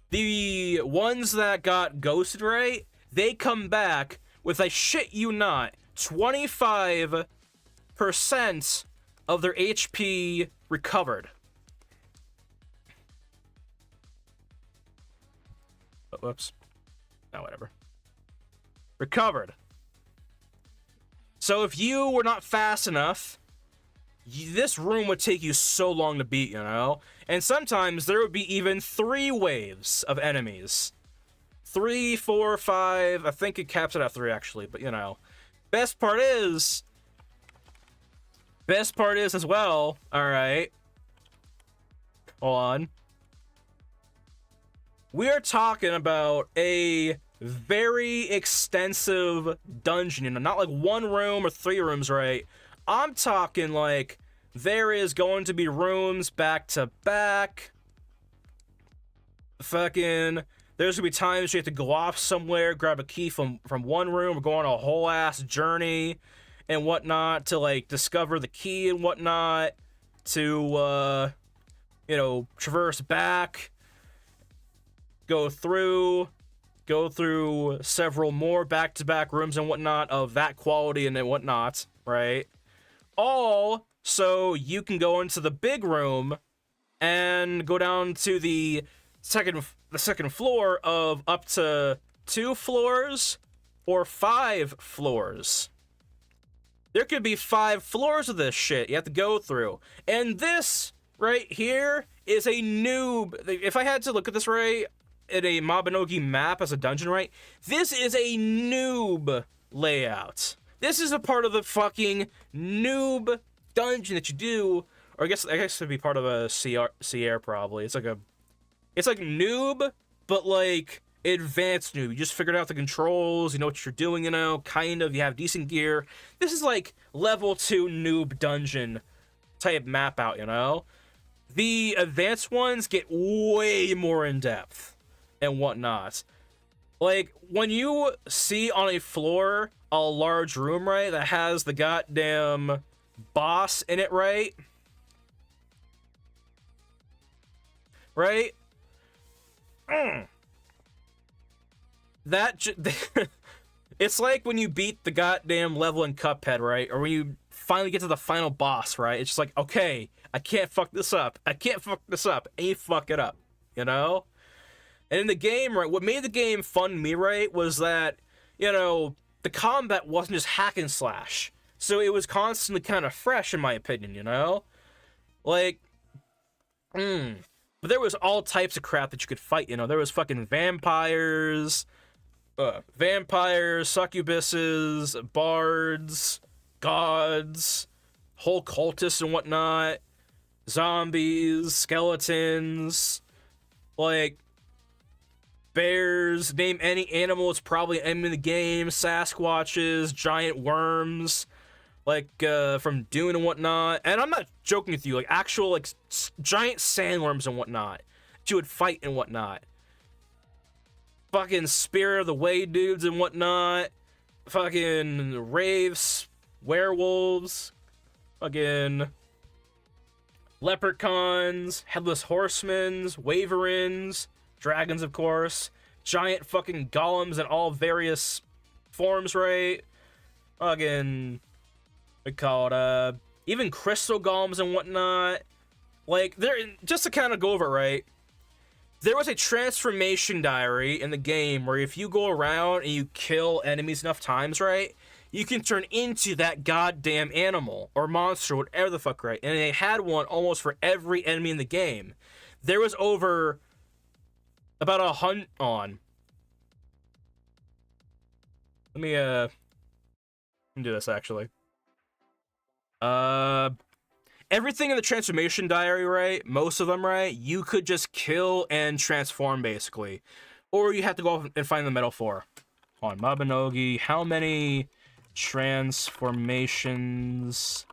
Speaker 1: the ones that got ghosted, right, they come back with, I shit you not, 25% of their HP recovered. Oh, whoops. Oh, whatever. Recovered. So if you were not fast enough, this room would take you so long to beat, you know? And sometimes there would be even 3 waves of enemies. 3, 4, 5, I think it caps it at 3 actually, but you know. Best part is as well, alright. Hold on. We're talking about a very extensive dungeon, you know, not like 1 room or 3 rooms, right? I'm talking like there is going to be rooms back to back. Fucking, there's gonna be times you have to go off somewhere, grab a key from 1 room, or go on a whole ass journey and whatnot to like discover the key and whatnot to you know, traverse back, go through several more back-to-back rooms and whatnot of that quality and whatnot, right? All so you can go into the big room and go down to the second floor of up to 2 floors or 5 floors. There could be 5 floors of this shit you have to go through. And this right here is a noob. If I had to look at this right at a Mabinogi map as a dungeon, right? This is a noob layout. This is a part of the fucking noob dungeon that you do, or I guess it'd be part of a CR probably. It's like noob, but like advanced noob. You just figured out the controls, you know what you're doing, you know, kind of, you have decent gear. This is like level 2 noob dungeon type map out, you know? The advanced ones get way more in depth and whatnot. Like, when you see on a floor a large room, right, that has the goddamn boss in it, right? right? It's like when you beat the goddamn level in Cuphead, right? Or when you finally get to the final boss, right? It's just like, okay, I can't fuck this up. I can't fuck this up. And you fuck it up, you know? And in the game, right, what made the game fun to me, right, was that, you know, the combat wasn't just hack and slash. So it was constantly kind of fresh, in my opinion, you know? Like, but there was all types of crap that you could fight, you know? There was fucking vampires, succubuses, bards, gods, whole cultists and whatnot, zombies, skeletons, like, bears, name any animal, it's probably an enemy in the game, Sasquatches, giant worms, like, from Dune and whatnot, and I'm not joking with you, like, actual, like, giant sandworms and whatnot, that you would fight and whatnot. Fucking Spirit of the Way dudes and whatnot, fucking wraiths, werewolves, fucking leprechauns, headless horsemen, wyverns, dragons, of course, giant fucking golems in all various forms, right? Fucking, we call it, even crystal golems and whatnot. Like, there, just to kind of go over it, right? There was a transformation diary in the game where if you go around and you kill enemies enough times, right, you can turn into that goddamn animal or monster, whatever the fuck, right? And they had one almost for every enemy in the game. There was over about 100 on. Let me do this actually. Everything in the transformation diary, right? Most of them, right? You could just kill and transform, basically. Or you have to go and find the metal for. On Mabinogi, how many transformations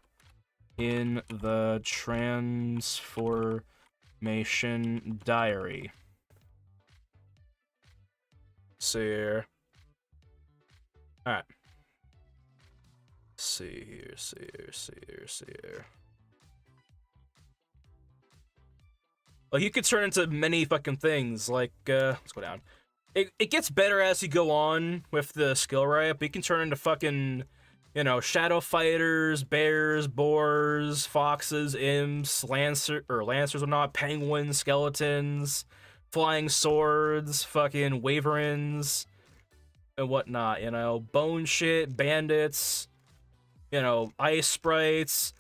Speaker 1: in the transformation diary? Let's see here. Alright. See here. Like, you could turn into many fucking things, like, let's go down. It gets better as you go on with the skill, right? But you can turn into fucking, you know, shadow fighters, bears, boars, foxes, imps, lancers or not, penguins, skeletons, flying swords, fucking wyverns, and whatnot, you know, bone shit, bandits, you know, ice sprites,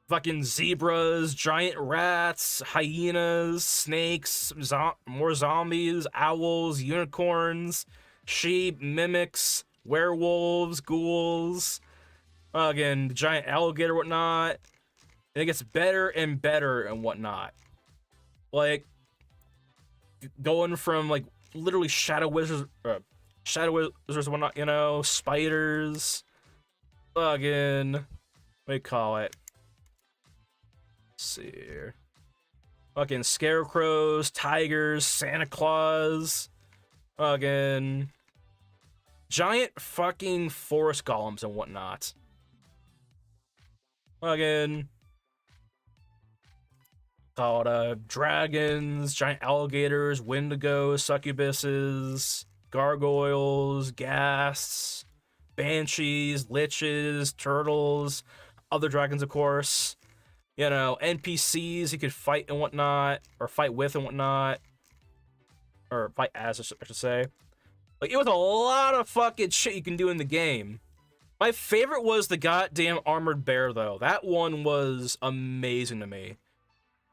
Speaker 1: fucking zebras, giant rats, hyenas, snakes, more zombies, owls, unicorns, sheep, mimics, werewolves, ghouls, again, giant alligator, whatnot. And it gets better and better and whatnot. Like, going from, like, literally shadow wizards and whatnot, you know, spiders, fucking, what do you call it? Let's see here. Fucking scarecrows, tigers, Santa Claus, fucking giant fucking forest golems and whatnot. Fucking called dragons, giant alligators, wendigos, succubuses, gargoyles, ghasts, banshees, liches, turtles, other dragons, of course. You know, NPCs you could fight and whatnot, or fight with and whatnot, or fight as, I should say. Like, it was a lot of fucking shit you can do in the game. My favorite was the goddamn armored bear, though. That one was amazing to me.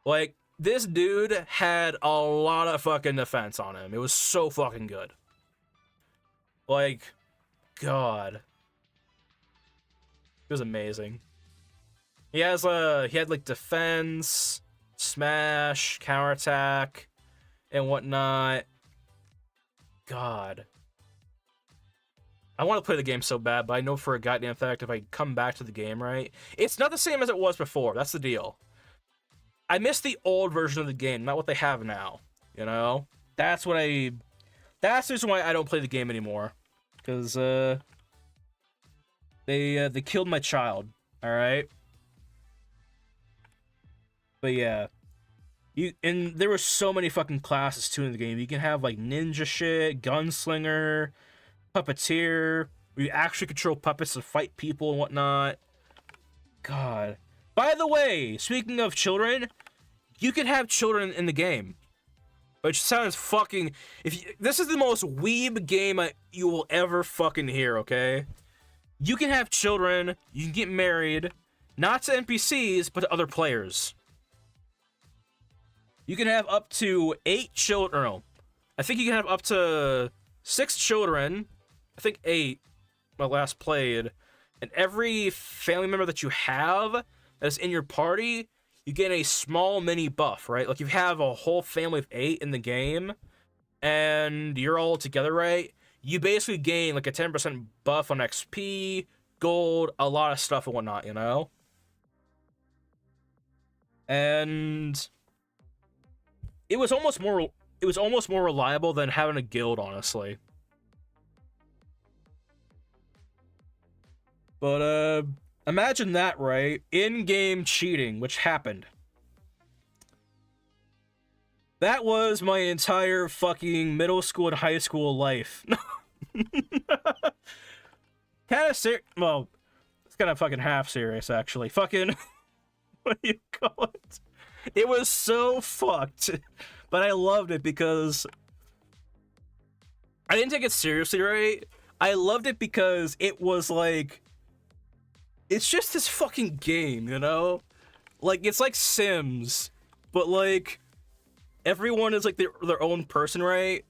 Speaker 1: Like, this dude had a lot of fucking defense on him. It was so fucking good. Like, God. It was amazing. He had like defense, smash, counterattack, and whatnot. God. I want to play the game so bad, but I know for a goddamn fact if I come back to the game, right? It's not the same as it was before. That's the deal. I miss the old version of the game, not what they have now. You know? That's the reason why I don't play the game anymore. Because, they killed my child. Alright? But yeah. And there were so many fucking classes too in the game. You can have like ninja shit, gunslinger, puppeteer, where you actually control puppets to fight people and whatnot. God. By the way, speaking of children, you can have children in the game. Which sounds fucking... this is the most weeb game you will ever fucking hear, okay? You can have children, you can get married, not to NPCs, but to other players. You can have up to 8 children. No, I think you can have up to 6 children. I think 8, my last played. And every family member that you have that's in your party, you get a small mini buff, right? Like, you have a whole family of 8 in the game, and you're all together, right? You basically gain, like, a 10% buff on XP, gold, a lot of stuff and whatnot, you know? And it was almost more reliable than having a guild, honestly. But, imagine that, right? In-game cheating, which happened. That was my entire fucking middle school and high school life. Kind of well, it's kind of fucking half serious, actually. Fucking, what do you call it? It was so fucked. But I loved it because I didn't take it seriously, right? I loved it because it was like, it's just this fucking game, you know? Like, it's like Sims, but like, everyone is like their own person, right?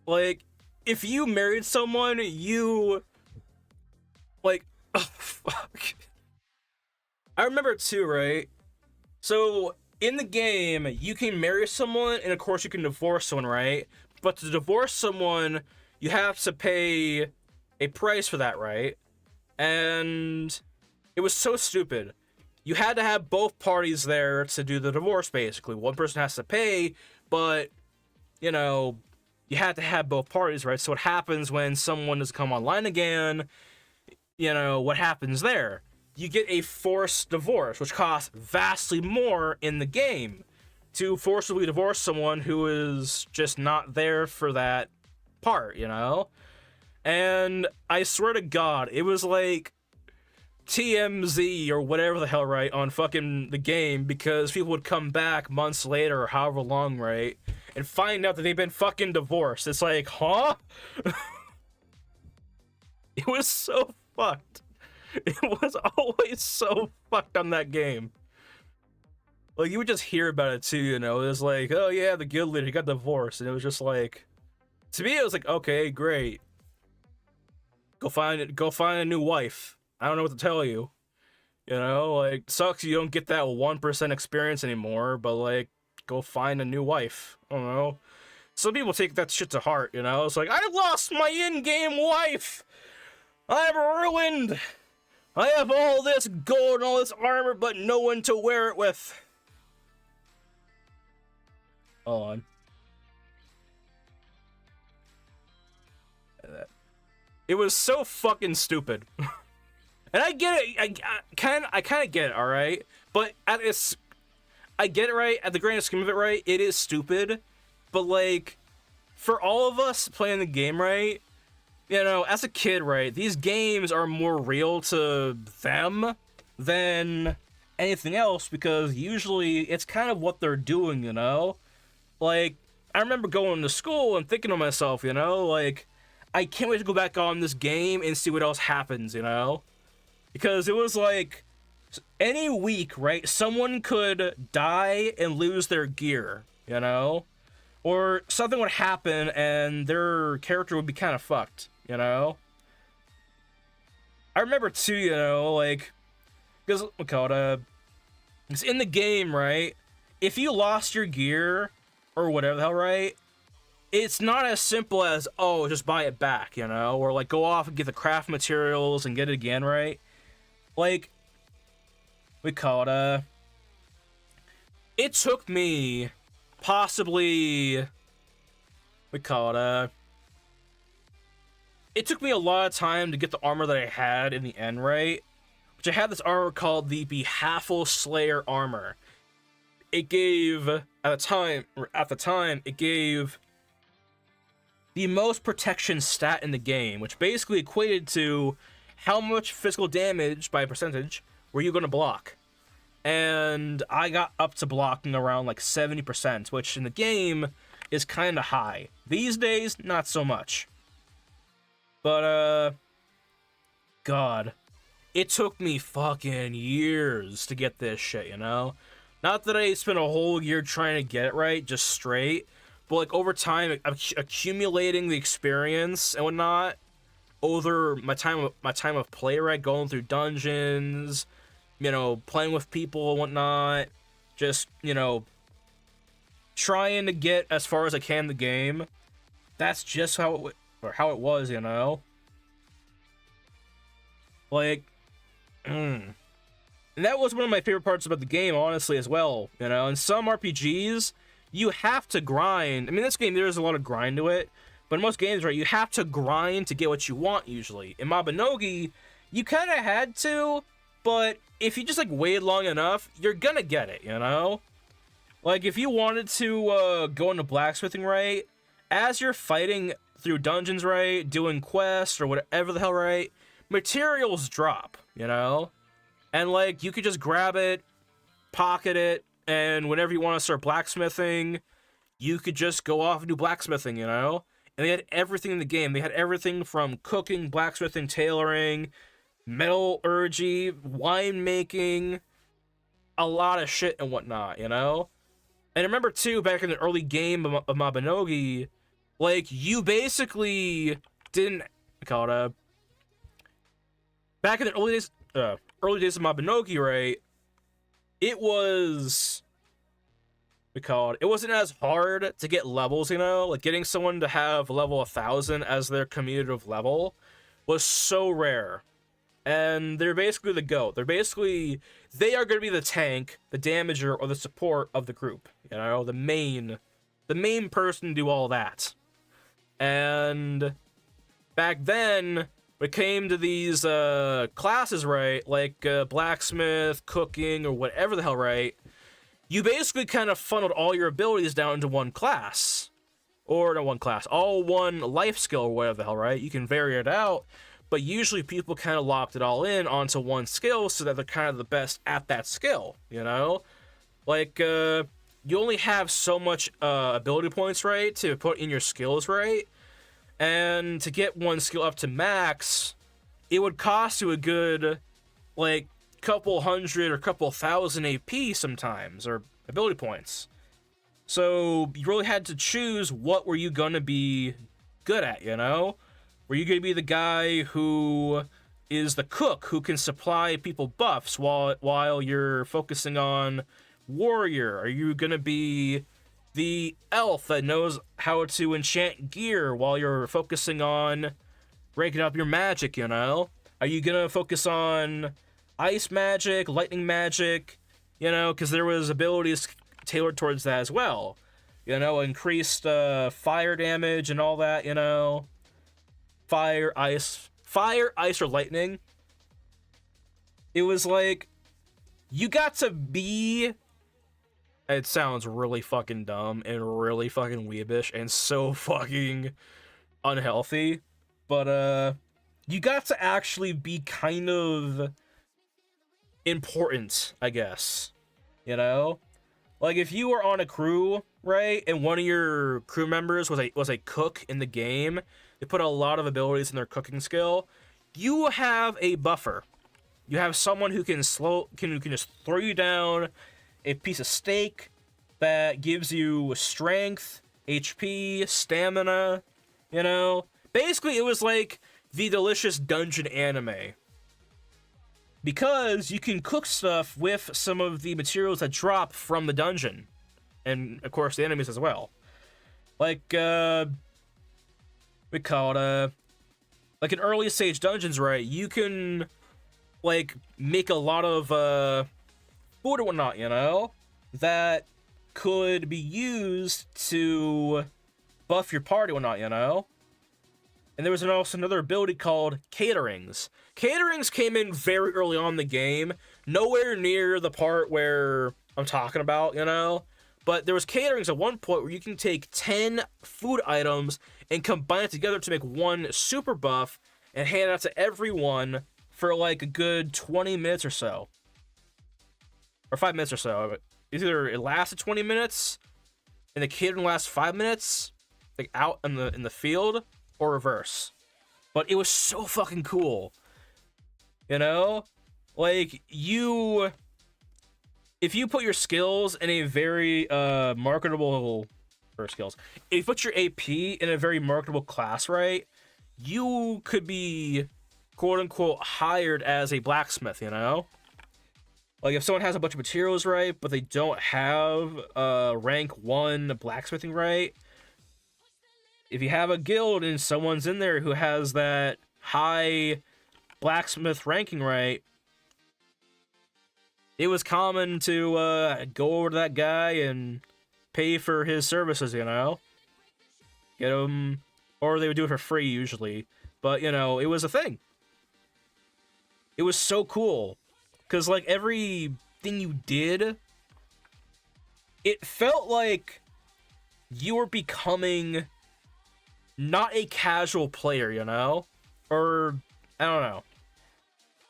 Speaker 1: Like, if you married someone, you, like, oh, fuck. I remember it too, right? So, in the game, you can marry someone, and of course you can divorce someone, right? But to divorce someone, you have to pay a price for that, right? And it was so stupid. You had to have both parties there to do the divorce, basically. One person has to pay, but, you know, you had to have both parties, right? So what happens when someone does come online again, you know, what happens there? You get a forced divorce, which costs vastly more in the game to forcibly divorce someone who is just not there for that part, you know? And I swear to God, it was like TMZ or whatever the hell, right, on fucking the game, because people would come back months later or however long, right, and find out that they've been fucking divorced. It's like, huh? It was so fucked. It was always so fucked on that game. Like, you would just hear about it too, you know? It was like, oh yeah, the guild leader, he got divorced. And it was just like, to me, it was like, okay, great. Go find a new wife. I don't know what to tell you. You know, like, sucks you don't get that 1% experience anymore, but like, go find a new wife. I don't know. Some people take that shit to heart, you know? It's like, I lost my in-game wife! I'm ruined! I have all this gold and all this armor, but no one to wear it with. Hold on. It was so fucking stupid. And I get it. I kind of get it, all right? But I get it, right? At the grand scheme of it, right? It is stupid. But, like, for all of us playing the game, right? You know, as a kid, right, these games are more real to them than anything else, because usually it's kind of what they're doing, you know? Like, I remember going to school and thinking to myself, you know, like, I can't wait to go back on this game and see what else happens, you know? Because it was like, any week, right, someone could die and lose their gear, you know? Or something would happen and their character would be kind of fucked. You know? I remember too, you know, like, because in the game, right, if you lost your gear, or whatever the hell, right, it's not as simple as, oh, just buy it back, you know? Or, like, go off and get the craft materials and get it again, right? Like, it took me possibly, it took me a lot of time to get the armor that I had in the end, right? Which I had this armor called the Behalful Slayer armor. it gave at the time it gave the most protection stat in the game, which basically equated to how much physical damage by percentage were you going to block. And I got up to blocking around like 70%, which in the game is kind of high. These days, not so much. But, God, it took me fucking years to get this shit, you know? Not that I spent a whole year trying to get it right, just straight, but like over time, accumulating the experience and whatnot, over my time of play, right, going through dungeons, you know, playing with people and whatnot, just, you know, trying to get as far as I can in the game. That's just how it was, you know? Like, and that was one of my favorite parts about the game, honestly, as well, you know? In some RPGs, you have to grind. I mean, this game, there's a lot of grind to it, but in most games, right, you have to grind to get what you want, usually. In Mabinogi, you kind of had to, but if you just, like, waited long enough, you're gonna get it, you know? Like, if you wanted to go into blacksmithing, right, as you're fighting through dungeons, right, doing quests or whatever the hell, right, materials drop, you know? And, like, you could just grab it, pocket it, and whenever you want to start blacksmithing, you could just go off and do blacksmithing, you know? And they had everything in the game. They had everything from cooking, blacksmithing, tailoring, metallurgy, winemaking, a lot of shit and whatnot, you know? And remember, too, back in the early game of Mabinogi, like, you basically didn't... back in the early days of Mabinogi, right, it was... it wasn't as hard to get levels, you know? Like, getting someone to have level 1000 as their commutative level was so rare. And they're basically the GOAT. They are going to be the tank, the damager, or the support of the group. You know, the main person to do all that. And back then, when it came to these classes, right, like blacksmith, cooking, or whatever the hell, right, you basically kind of funneled all your abilities down into one class. Or not one class, all one life skill, or whatever the hell, right? You can vary it out. But usually people kind of locked it all in onto one skill so that they're kind of the best at that skill, you know? Like, you only have so much ability points, right, to put in your skills, right? And to get one skill up to max, it would cost you a good, like, couple hundred or couple thousand AP sometimes, or ability points. So you really had to choose what were you gonna be good at, you know? Were you going to be the guy who is the cook who can supply people buffs while you're focusing on warrior? Are you going to be the elf that knows how to enchant gear while you're focusing on ranking up your magic, you know? Are you going to focus on ice magic, lightning magic, you know? Because there was abilities tailored towards that as well. You know, increased fire damage and all that, you know? Fire, ice, or lightning. It was like, you got to be... It sounds really fucking dumb and really fucking weebish and so fucking unhealthy. But, you got to actually be kind of important, I guess. You know? Like, if you were on a crew, right, and one of your crew members was a cook in the game, they put a lot of abilities in their cooking skill, you have a buffer. You have someone who can just throw you down a piece of steak that gives you strength, HP, stamina, you know? Basically, it was like the delicious dungeon anime. Because you can cook stuff with some of the materials that drop from the dungeon. And, of course, the enemies as well. Like, like in early stage dungeons, right, you can, like, make a lot of, food or whatnot, you know, that could be used to buff your party or whatnot, you know? And there was also another ability called caterings. Caterings came in very early on in the game, nowhere near the part where I'm talking about, you know? But there was caterings at one point where you can take 10 food items and combine it together to make one super buff and hand it out to everyone for like a good 20 minutes or so. Or 5 minutes or so. Either it lasted 20 minutes and the catering lasts 5 minutes, like out in the field, or reverse. But it was so fucking cool. You know? Like, if you put your skills in a very marketable, or skills, if you put your AP in a very marketable class, right, you could be quote unquote hired as a blacksmith, you know? Like if someone has a bunch of materials right, but they don't have rank 1 blacksmithing right, if you have a guild and someone's in there who has that high blacksmith ranking right, it was common to go over to that guy and pay for his services, you know? Get him, or they would do it for free usually. But, you know, it was a thing. It was so cool. Because, like, everything you did, it felt like you were becoming not a casual player, you know? Or, I don't know.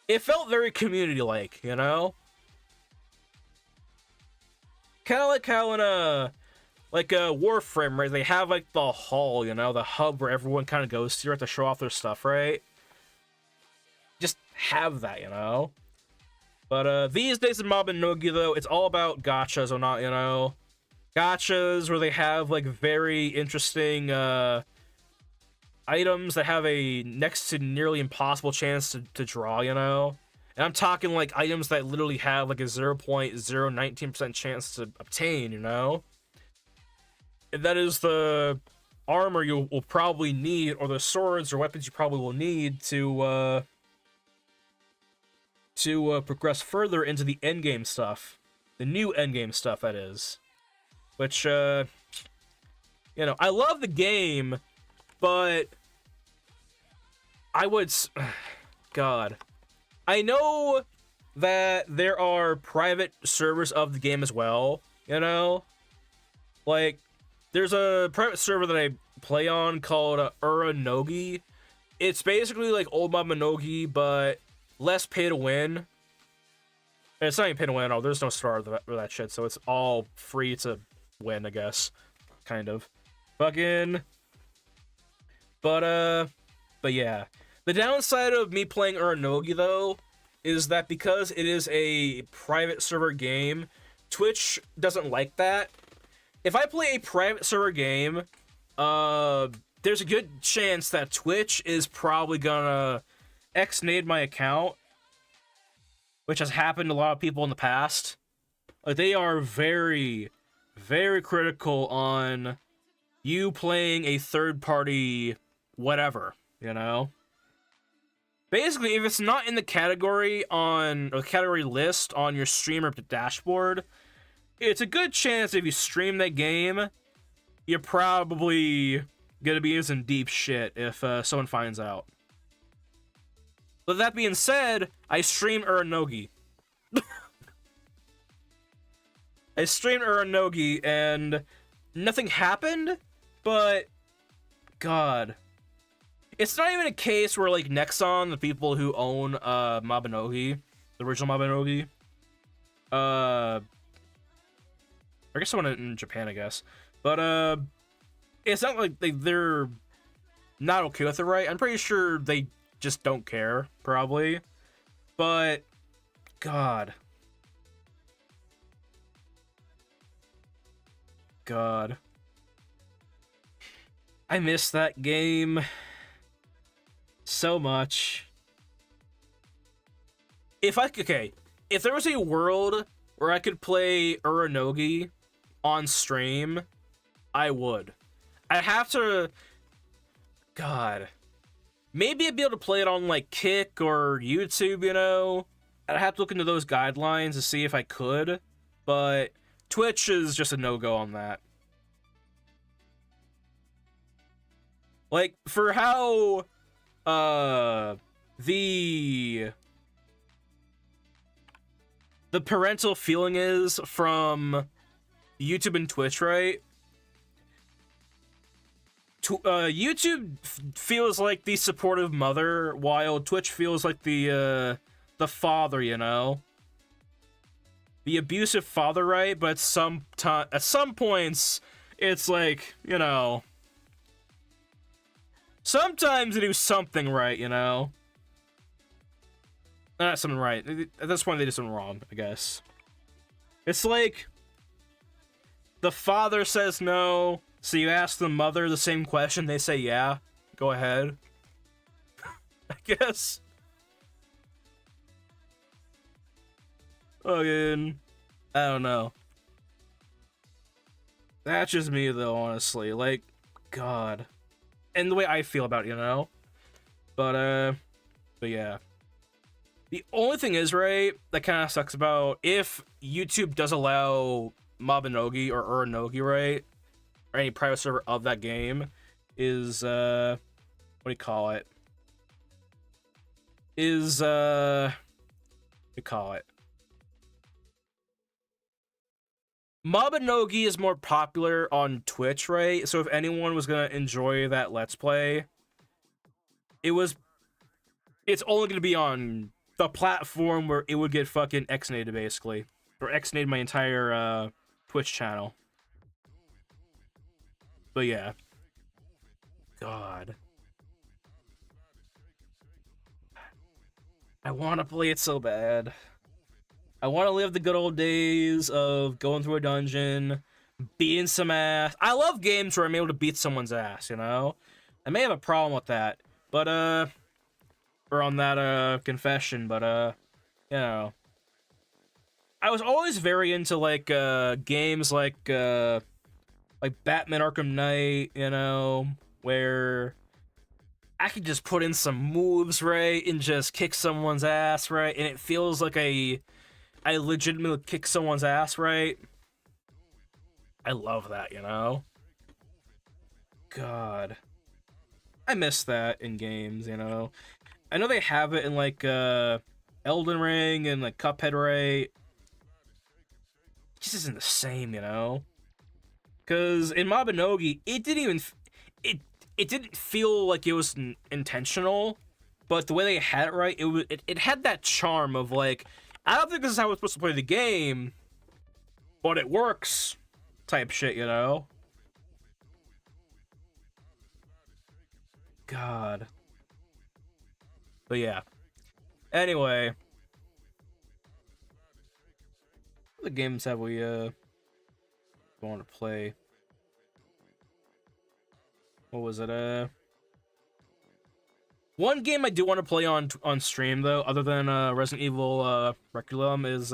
Speaker 1: It felt very community-like, you know? Kind of like how in a Warframe, right? They have like the hall, you know, the hub where everyone kind of goes to, right, to show off their stuff, right? Just have that, you know. But these days in Mabinogi, though, it's all about gachas or not, you know. Gachas where they have like very interesting items that have a next to nearly impossible chance to draw, you know. And I'm talking like items that literally have like a 0.019% chance to obtain, you know? And that is the armor you will probably need, or the swords or weapons you probably will need to progress further into the endgame stuff. The new endgame stuff, that is. Which, you know, I love the game, but I would... God... I know that there are private servers of the game as well, you know? Like, there's a private server that I play on called Uranogi. It's basically like old Mabinogi, but less pay to win. And it's not even pay to win at all. There's no star or that shit, so it's all free to win, I guess. Kind of. Fucking... But yeah. The downside of me playing Uranogi, though, is that because it is a private server game, Twitch doesn't like that. If I play a private server game, there's a good chance that Twitch is probably gonna ex-nade my account, which has happened to a lot of people in the past. Like, they are very, very critical on you playing a third-party whatever, you know? Basically, if it's not in the category list on your streamer dashboard, it's a good chance if you stream that game, you're probably gonna be in some deep shit if someone finds out. But that being said, I stream Uranogi. I streamed Uranogi and nothing happened, but God. It's not even a case where, like, Nexon, the people who own Mabinogi, the original Mabinogi, I guess someone in Japan, I guess, but it's not like they're not okay with it, right? I'm pretty sure they just don't care, probably, but God. I miss that game so much. If there was a world where I could play Uranogi on stream, I would. I'd have to... God. Maybe I'd be able to play it on, like, Kick or YouTube, you know? I'd have to look into those guidelines to see if I could, but Twitch is just a no-go on that. Like, for how, the the parental feeling is from YouTube and Twitch, right? YouTube feels like the supportive mother, while Twitch feels like the father, you know? The abusive father, right? But at some points, it's like, you know, sometimes they do something right, you know? Not something right. At this point, they do something wrong, I guess. It's like the father says no, so you ask the mother the same question, they say yeah. Go ahead. I guess. Again, I don't know. That's just me, though, honestly. Like, God. And the way I feel about it, you know? But yeah. The only thing is, right, that kind of sucks about if YouTube does allow Mabinogi or Uranogi, right, or any private server of that game, is, what do you call it? Mabinogi is more popular on Twitch, right? So if anyone was gonna enjoy that Let's Play, it's only gonna be on the platform where it would get fucking X-nated, basically. Or X-nated my entire, Twitch channel. But yeah. God. I want to play it so bad. I want to live the good old days of going through a dungeon, beating some ass. I love games where I'm able to beat someone's ass, you know? I may have a problem with that, but, or on that, confession, but, you know. I was always very into, like, games like Batman Arkham Knight, you know, where I could just put in some moves, right, and just kick someone's ass, right, and it feels like I legitimately kick someone's ass, right? I love that, you know? God. I miss that in games, you know? I know they have it in, like, Elden Ring and, like, Cuphead, right? It just isn't the same, you know? Because in Mabinogi, it didn't even... It didn't feel like it was intentional, but the way they had it, right, it had that charm of, like, I don't think this is how we're supposed to play the game, but it works type shit, you know? God. But yeah. Anyway. What other games have we, want to play? What was it, One game I do want to play on stream, though, other than, Resident Evil, Requiem, is,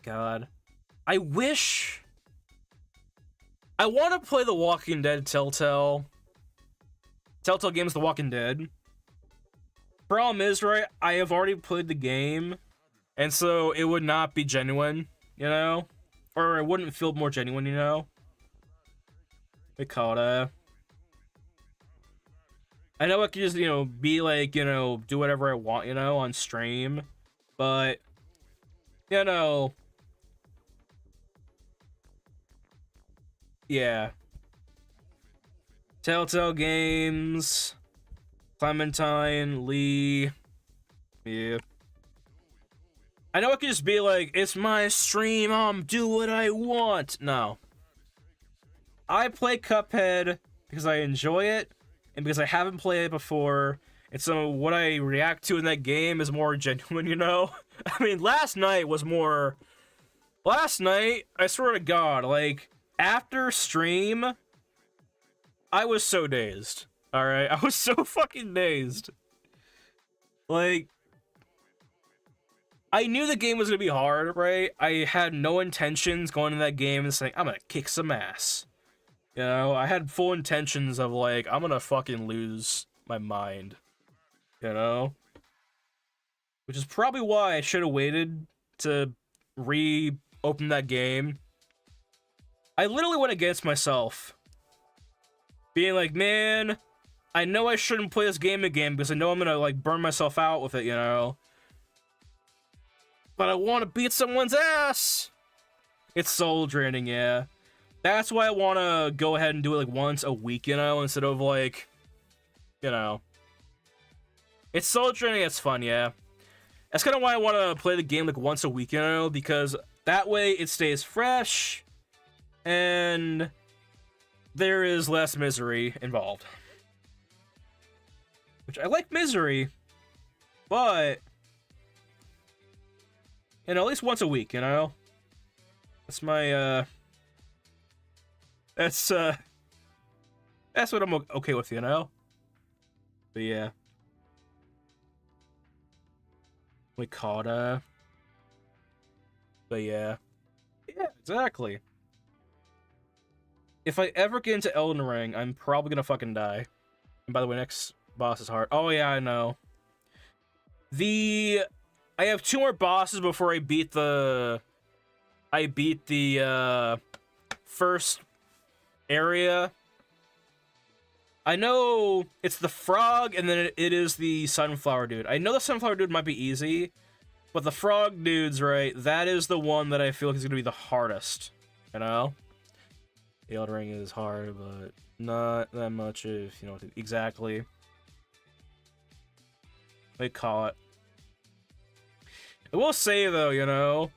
Speaker 1: God. I wish... I want to play The Walking Dead Telltale games The Walking Dead. Problem is, right, I have already played the game, and so it would not be genuine, you know? Or it wouldn't feel more genuine, you know? They call it, I know I could just, you know, be like, you know, do whatever I want, you know, on stream, but, you know, yeah. Telltale Games, Clementine, Lee, yeah. I know I could just be like, it's my stream, do what I want. No. I play Cuphead because I enjoy it, and because I haven't played it before, and so what I react to in that game is more genuine, you know? I mean, last night, I swear to God, like, after stream, I was so dazed, alright? I was so fucking dazed. Like, I knew the game was gonna be hard, right? I had no intentions going into that game and saying, I'm gonna kick some ass. You know, I had full intentions of, like, I'm gonna fucking lose my mind. You know? Which is probably why I should have waited to reopen that game. I literally went against myself. Being like, man, I know I shouldn't play this game again because I know I'm gonna, like, burn myself out with it, you know? but I want to beat someone's ass. It's soul draining, yeah. That's why I want to go ahead and do it like once a week, you know, instead of like, you know. It's soul draining, it's fun, yeah. That's kind of why I want to play the game like once a week, you know, because that way it stays fresh and there is less misery involved. Which I like misery, but, you know, at least once a week, you know? That's my, that's what I'm okay with, you know? But yeah. We caught but yeah. Yeah, exactly. If I ever get into Elden Ring, I'm probably gonna fucking die. And by the way, next boss is hard. Oh yeah, I know. I have 2 more bosses before I beat the first area. I know it's the frog, and then it is the sunflower dude. I know the sunflower dude might be easy, but the frog dude's right. That is the one that I feel like is going to be the hardest, you know? The Elden Ring is hard, but not that much if, you know, exactly. They call it. I will say, though, you know,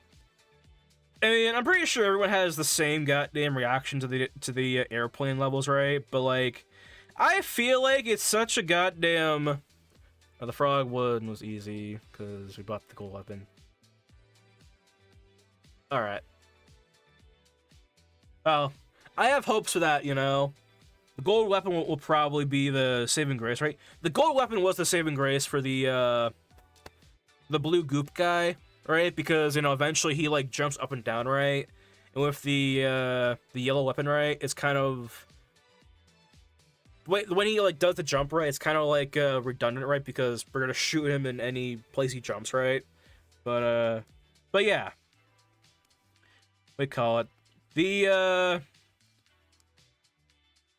Speaker 1: I mean, I'm pretty sure everyone has the same goddamn reaction to the airplane levels, right? But, like, I feel like it's such a goddamn... Oh, the frog one was easy, because we bought the gold weapon. Alright. Well, I have hopes for that, you know. The gold weapon will probably be the saving grace, right? The gold weapon was the saving grace for the blue goop guy, right? Because, you know, eventually he, like, jumps up and down, right? And with the yellow weapon, right, it's kind of... When he, like, does the jump, right, it's kind of, like, redundant, right? Because we're gonna shoot him in any place he jumps, right? But yeah. We call it.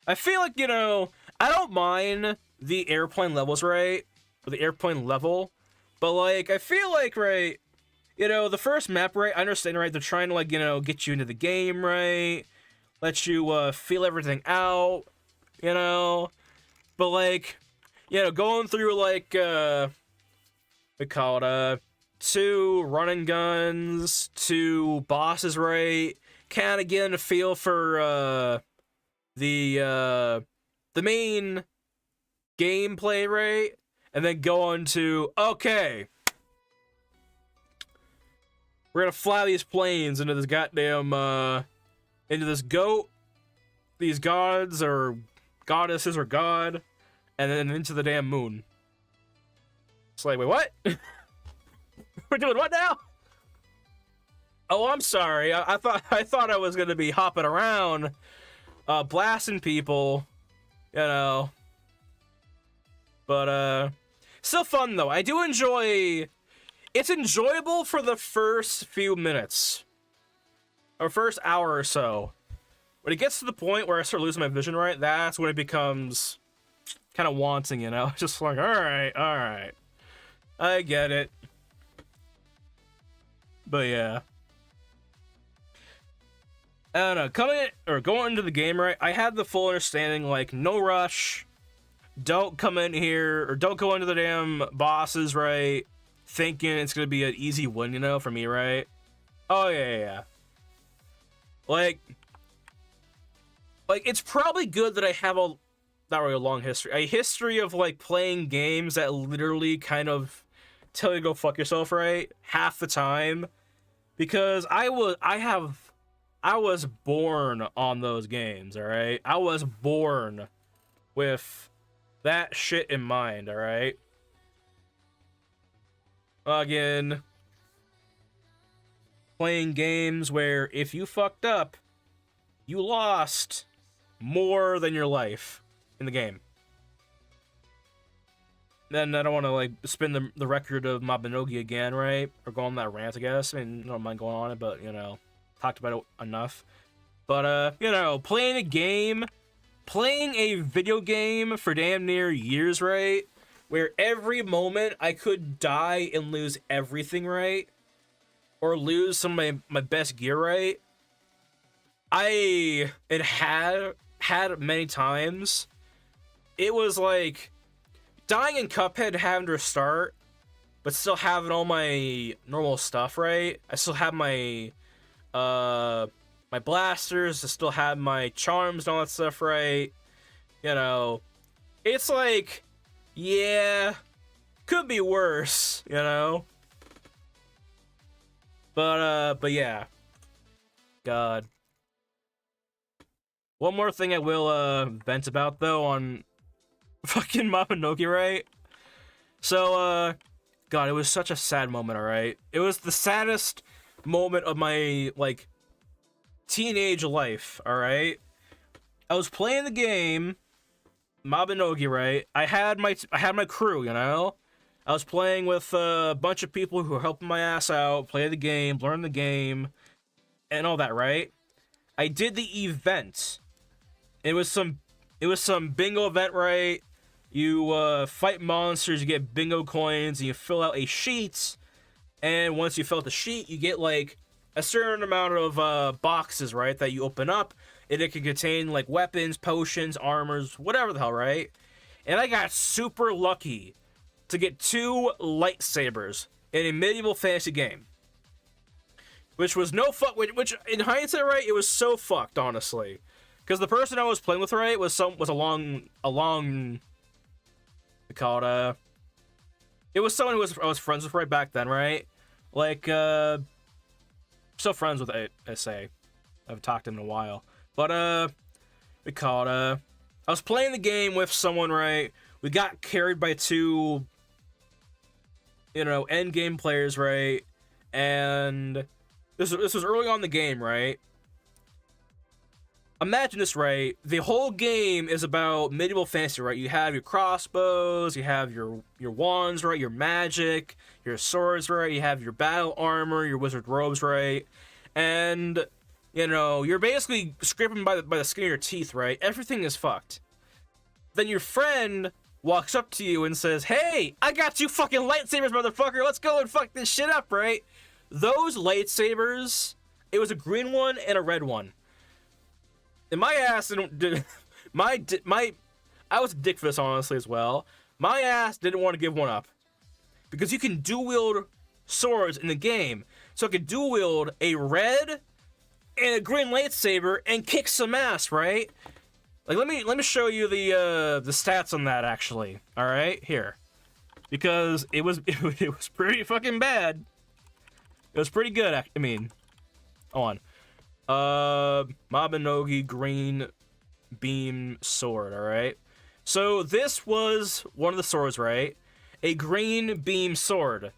Speaker 1: I feel like, you know, I don't mind the airplane levels, right? Or the airplane level. But, like, I feel like, right, you know, the first map, right, I understand, right, they're trying to, like, you know, get you into the game, right? Let you, feel everything out. You know, but like, you know, going through like, we call it, 2 running guns, 2 bosses, right? Kind of getting a feel for, the main gameplay, right? And then go on to, okay, we're gonna fly these planes into this goddamn, into this goat, these gods, or goddesses or god, and then into the damn moon. It's like, wait, what? We're doing what now? Oh, I'm sorry. I thought I was gonna be hopping around, blasting people, you know. But still fun though. I do enjoy. It's enjoyable for the first few minutes, or first hour or so. When it gets to the point where I start losing my vision, right, that's when it becomes kind of wanting, you know? Just like, alright. I get it. But yeah. I don't know, going into the game, right, I had the full understanding, like, no rush, don't come in here, or don't go into the damn bosses, right, thinking it's gonna be an easy win, you know, for me, right? Oh, yeah. Like, it's probably good that I have not really a long history, a history of, like, playing games that literally kind of tell you to go fuck yourself, right? Half the time. Because I was born on those games, alright? I was born with that shit in mind, alright? Again, playing games where if you fucked up, you lost more than your life in the game. Then I don't want to, like, spin the record of Mabinogi again, right? Or go on that rant, I guess. I mean, I don't mind going on it, but, you know, talked about it enough. But, you know, playing a video game for damn near years, right? Where every moment I could die and lose everything, right? or lose some of my best gear, right? It had many times. It was like dying in Cuphead, having to restart, but still having all my normal stuff, right? I still have my my blasters, I still have my charms and all that stuff, right? You know, it's like, yeah, could be worse, you know? But yeah. God. One more thing I will vent about though on fucking Mabinogi, right? So God, it was such a sad moment, alright? It was the saddest moment of my like teenage life, alright? I was playing the game Mabinogi, right? I had my crew, you know? I was playing with a bunch of people who were helping my ass out, play the game, learn the game, and all that, right? I did the event. It was some bingo event, right? You fight monsters, you get bingo coins, and you fill out a sheet. And once you fill out the sheet, you get like a certain amount of boxes, right? That you open up, and it can contain like weapons, potions, armors, whatever the hell, right? And I got super lucky to get 2 lightsabers in a medieval fantasy game, which was no fuck. Which in hindsight, right, it was so fucked, honestly, because the person I was playing with, right, was a long. Called it was someone who I was friends with right back then, right? Like still friends with SA. I haven't talked to him in a while, but I was playing the game with someone, right? We got carried by 2, you know, end game players, right? And this was early on in the game, right? Imagine this, right? The whole game is about medieval fantasy, right? You have your crossbows, you have your wands, right? Your magic, your swords, right? You have your battle armor, your wizard robes, right? And you know, you're basically scraping by the skin of your teeth, right? Everything is fucked. Then your friend walks up to you and says, "Hey, I got 2 fucking lightsabers, motherfucker. Let's go and fuck this shit up," right? Those lightsabers, it was a green one and a red one. And my ass didn't. I was a dick for this, honestly, as well. My ass didn't want to give one up because you can dual wield swords in the game, so I could dual wield a red and a green lightsaber and kick some ass, right? Like, let me show you the stats on that, actually. All right, here, because it was pretty fucking bad. It was pretty good. I mean, hold on. Mabinogi green beam sword. All right. So this was one of the swords, right? A green beam sword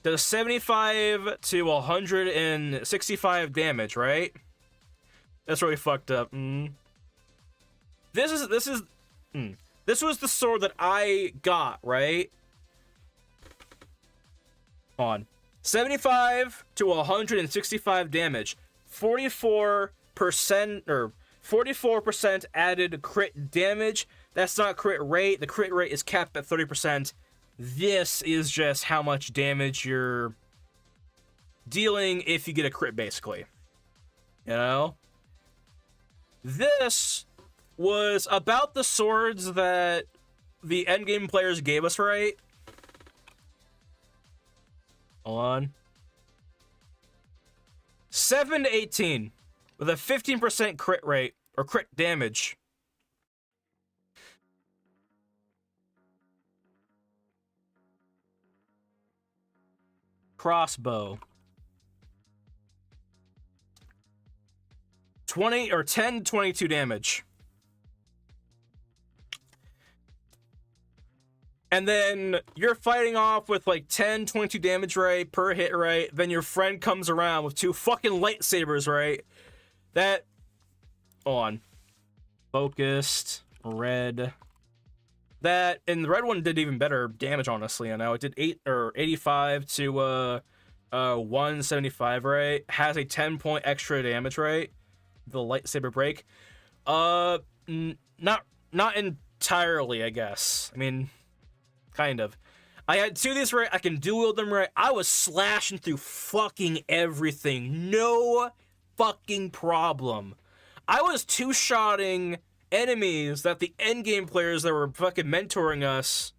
Speaker 1: does 75 to 165 damage, right? That's really fucked up. This was the sword that I got, right? On 75 to 165 damage, 44% or 44% added crit damage. That's not crit rate. The crit rate is capped at 30%. This is just how much damage you're dealing if you get a crit, basically. You know? This was about the swords that the endgame players gave us, right? Hold on. 7 to 18 with a 15% crit rate or crit damage. Crossbow. 20 or 10 to 22 damage. And then you're fighting off with like 10, 22 damage, right? Per hit, right? Then your friend comes around with 2 fucking lightsabers, right? That. On. Focused. Red. That. And the red one did even better damage, honestly. I know it did 85 to 175, right? Has a 10-point extra damage, right? The lightsaber break. Not entirely, I guess. I mean, kind of. I had two of these right. I can dual wield them right. I was slashing through fucking everything. No fucking problem. I was two-shotting enemies that the endgame players that were fucking mentoring us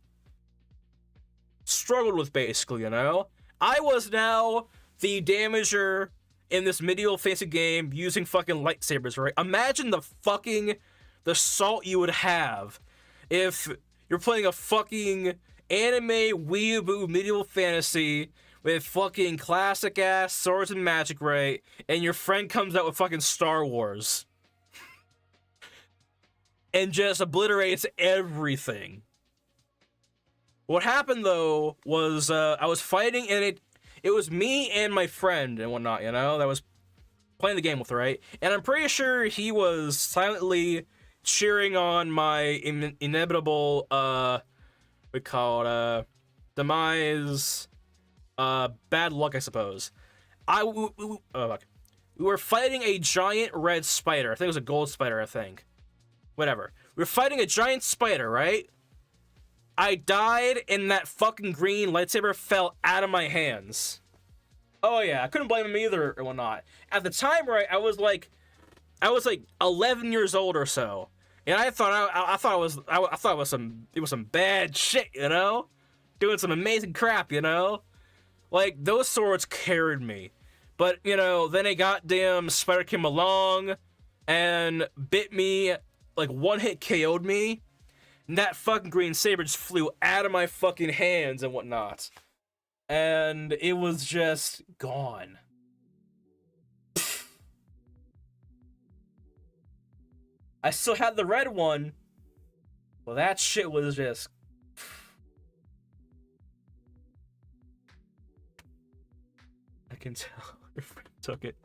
Speaker 1: struggled with, basically, you know? I was now the damager in this medieval fantasy game using fucking lightsabers, right? Imagine the salt you would have if you're playing a fucking anime weeaboo medieval fantasy with fucking classic ass swords and magic, right? And your friend comes out with fucking Star Wars and just obliterates everything. What happened though was I was fighting, and it was me and my friend and whatnot, you know, that was playing the game with, right? And I'm pretty sure he was silently cheering on my inevitable we call it demise, bad luck, I suppose. We were fighting a giant red spider. I think it was a gold spider, I think. Whatever. We were fighting a giant spider, right? I died, and that fucking green lightsaber fell out of my hands. Oh yeah, I couldn't blame him either or whatnot. At the time, right, I was like 11 years old or so, and I thought it was some bad shit, you know, doing some amazing crap, you know, like those swords carried me. But you know, then a goddamn spider came along and bit me, like one hit KO'd me. And that fucking green saber just flew out of my fucking hands and whatnot. And it was just gone. I still had the red one. Well, that shit was just... I can tell your friend took it.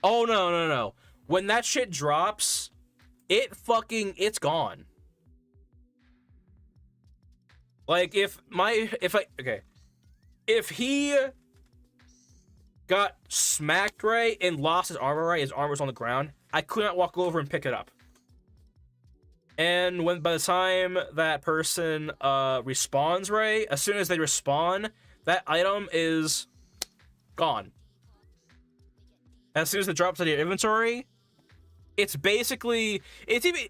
Speaker 1: Oh, no. When that shit drops, it's gone. Like, if he got smacked right and lost his armor right, his armor's on the ground, I could not walk over and pick it up. And by the time that person respawns right, as soon as they respawn, that item is gone. As soon as it drops out of your inventory, it's even,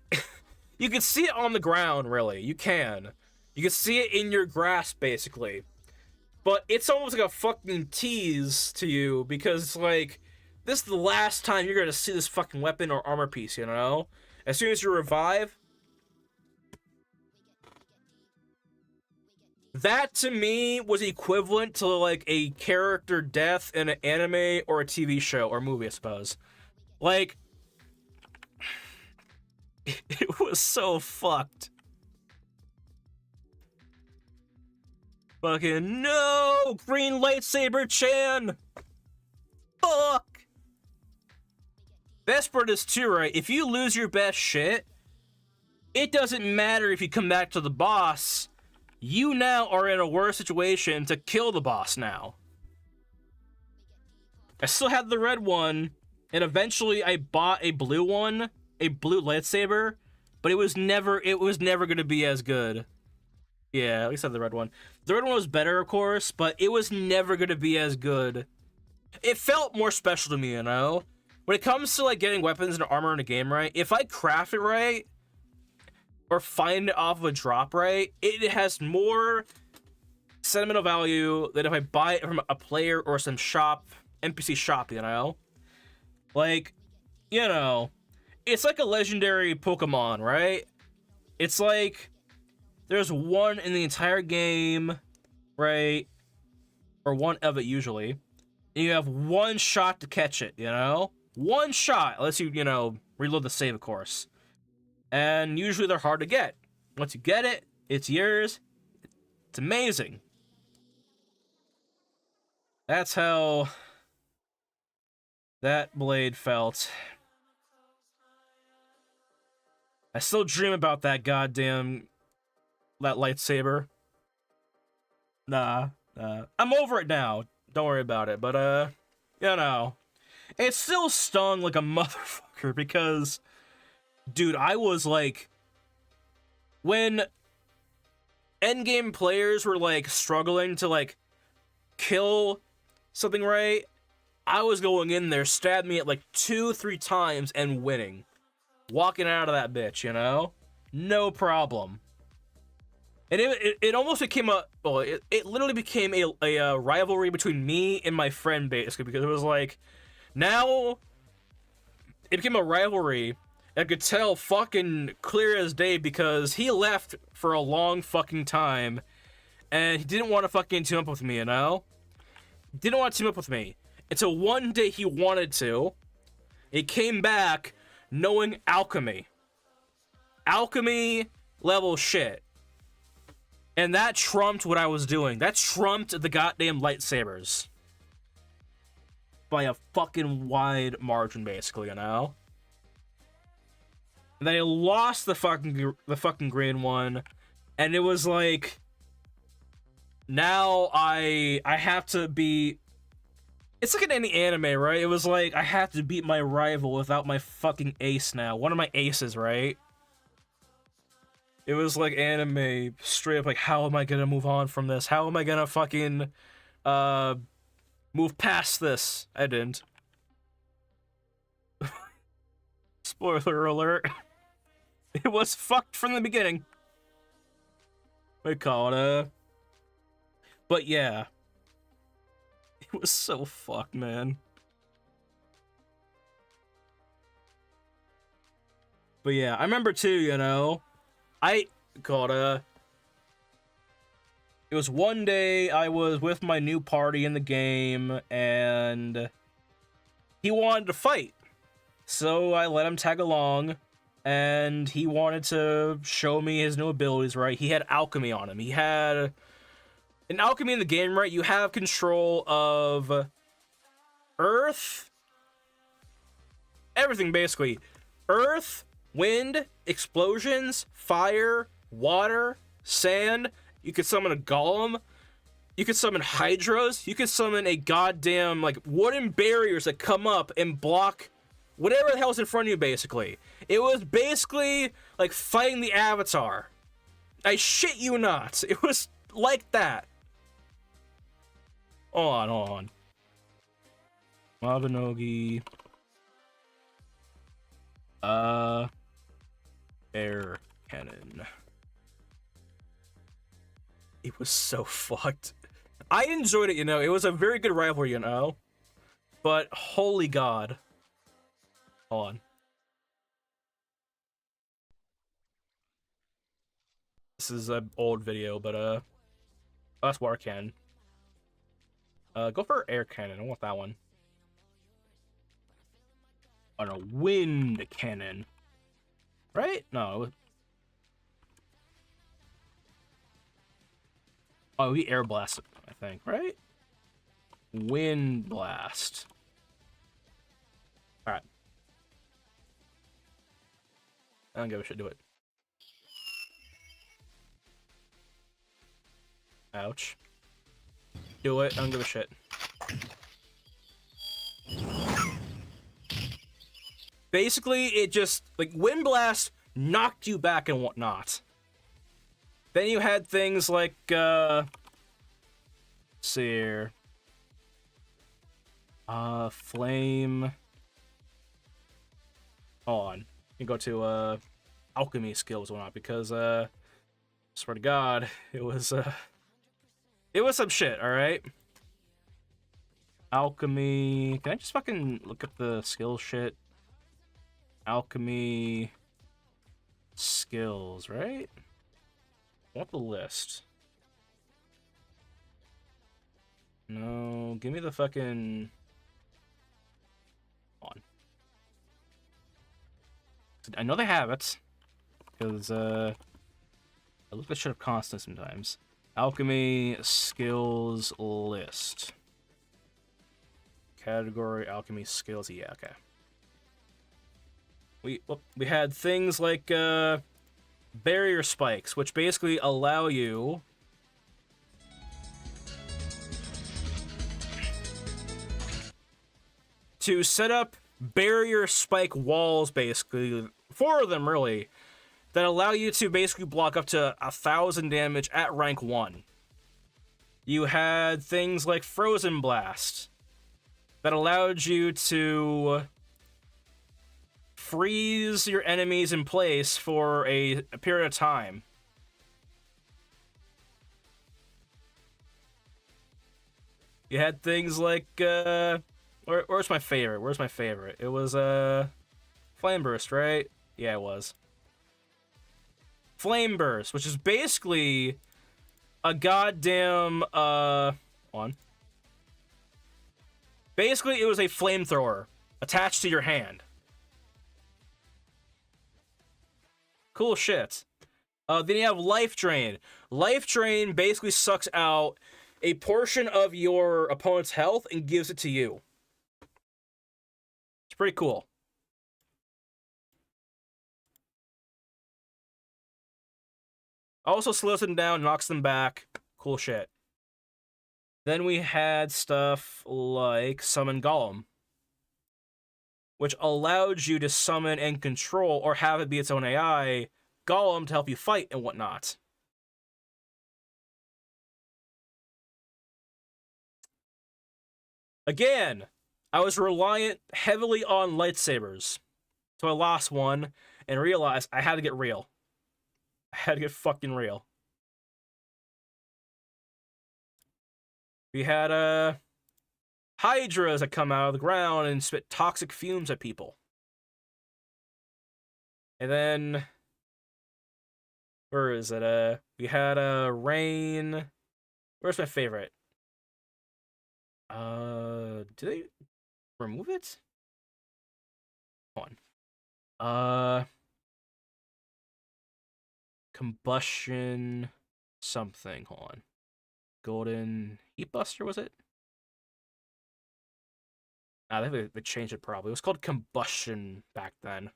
Speaker 1: you can see it on the ground, really. You can see it in your grasp, basically. But it's almost like a fucking tease to you, because it's like, this is the last time you're gonna see this fucking weapon or armor piece, you know? As soon as you revive, that to me was equivalent to like a character death in an anime or a TV show or movie, I suppose. Like, it was so fucked. Fucking no! Green lightsaber Chan! Fuck! Best part is too, right? If you lose your best shit, it doesn't matter if you come back to the boss. You now are in a worse situation to kill the boss now. I still had the red one, and eventually I bought a blue one, a blue lightsaber, but it was never gonna be as good. Yeah, at least I had the red one. The red one was better, of course, but it was never gonna be as good. It felt more special to me, you know? When it comes to like getting weapons and armor in a game, right? If I craft it right, or find it off of a drop right, it has more sentimental value than if I buy it from a player or some shop, NPC shop, you know? Like, you know, it's like a legendary Pokemon, right? It's like, there's one in the entire game, right? Or one of it, usually. And you have one shot to catch it, you know? One shot, unless you know, reload the save, of course. And usually they're hard to get. Once you get it, it's yours. It's amazing. That's how that blade felt. I still dream about that lightsaber. Nah. I'm over it now. Don't worry about it. But, you know, it still stung like a motherfucker because, dude, I was like, when endgame players were like struggling to like kill something right, I was going in there, stabbed me at like 2-3 times and winning. Walking out of that bitch, you know? No problem. And it almost became it literally became a rivalry between me and my friend, basically, because it was like, now it became a rivalry. I could tell fucking clear as day because he left for a long fucking time and he didn't want to fucking team up with me, you know? Didn't want to team up with me. Until one day he wanted to. He came back knowing alchemy. Alchemy level shit. And that trumped what I was doing. That trumped the goddamn lightsabers. By a fucking wide margin, basically, you know? And then I lost the fucking green one. And it was like, now I have to be... It's like in any anime, right? It was like, I have to beat my rival without my fucking ace now. One of my aces, right? It was like anime, straight up like, how am I gonna move on from this? How am I gonna fucking, move past this? I didn't. Spoiler alert. It was fucked from the beginning. We call it, But yeah. It was so fucked, man. But yeah, I remember too, you know, it was one day I was with my new party in the game, and he wanted to fight. So I let him tag along, and he wanted to show me his new abilities, right? He had alchemy on him. He had... In alchemy in the game, right, you have control of earth, everything basically. Earth, wind, explosions, fire, water, sand. You could summon a golem. You could summon hydras. You could summon a goddamn, like, wooden barriers that come up and block whatever the hell's in front of you, basically. It was basically like fighting the Avatar. I shit you not. It was like that. Hold on. Mabinogi. Air cannon. It was so fucked. I enjoyed it, you know. It was a very good rivalry, you know. But holy god. Hold on. This is an old video, but oh, that's water cannon. Go for air cannon. I want that one. On a wind cannon. Right? No. Oh, we air blast it, I think, right? Wind blast. Alright. I don't give a shit, do it. Ouch. Do it, I don't give a shit. Basically, it just, like, Wind Blast knocked you back and whatnot. Then you had things like, let's see here. Flame. Hold on. You can go to, alchemy skills and whatnot, because, swear to God, it was some shit, alright? Alchemy. Can I just fucking look at the skill shit? Alchemy skills, right? I want the list. No, give me the fucking... Hold on. I know they have it. Because, I look at shit up constant sometimes. Alchemy skills list. Category alchemy skills. Yeah, okay. We had things like barrier spikes, which basically allow you to set up barrier spike walls, basically 4 of them really, that allow you to basically block up to 1,000 damage at rank 1. You had things like Frozen Blast that allowed you to freeze your enemies in place for a period of time. You had things like, where's my favorite? Where's my favorite? It was, Flame Burst, right? Yeah, it was. Flame Burst, which is basically a goddamn, Basically, it was a flamethrower attached to your hand. Cool shit. Then you have Life Drain. Life Drain basically sucks out a portion of your opponent's health and gives it to you. It's pretty cool. Also slows them down, knocks them back. Cool shit. Then we had stuff like Summon Golem, which allowed you to summon and control, or have it be its own AI, Golem to help you fight and whatnot. Again, I was reliant heavily on lightsabers. So I lost one and realized I had to get real. I had to get fucking real. We had hydras that come out of the ground and spit toxic fumes at people. And then where is it? We had rain. Where's my favorite? Did they remove it? Hold on. Combustion something. Hold on. Golden Heat Buster, was it? I think they changed it probably. It was called Combustion back then.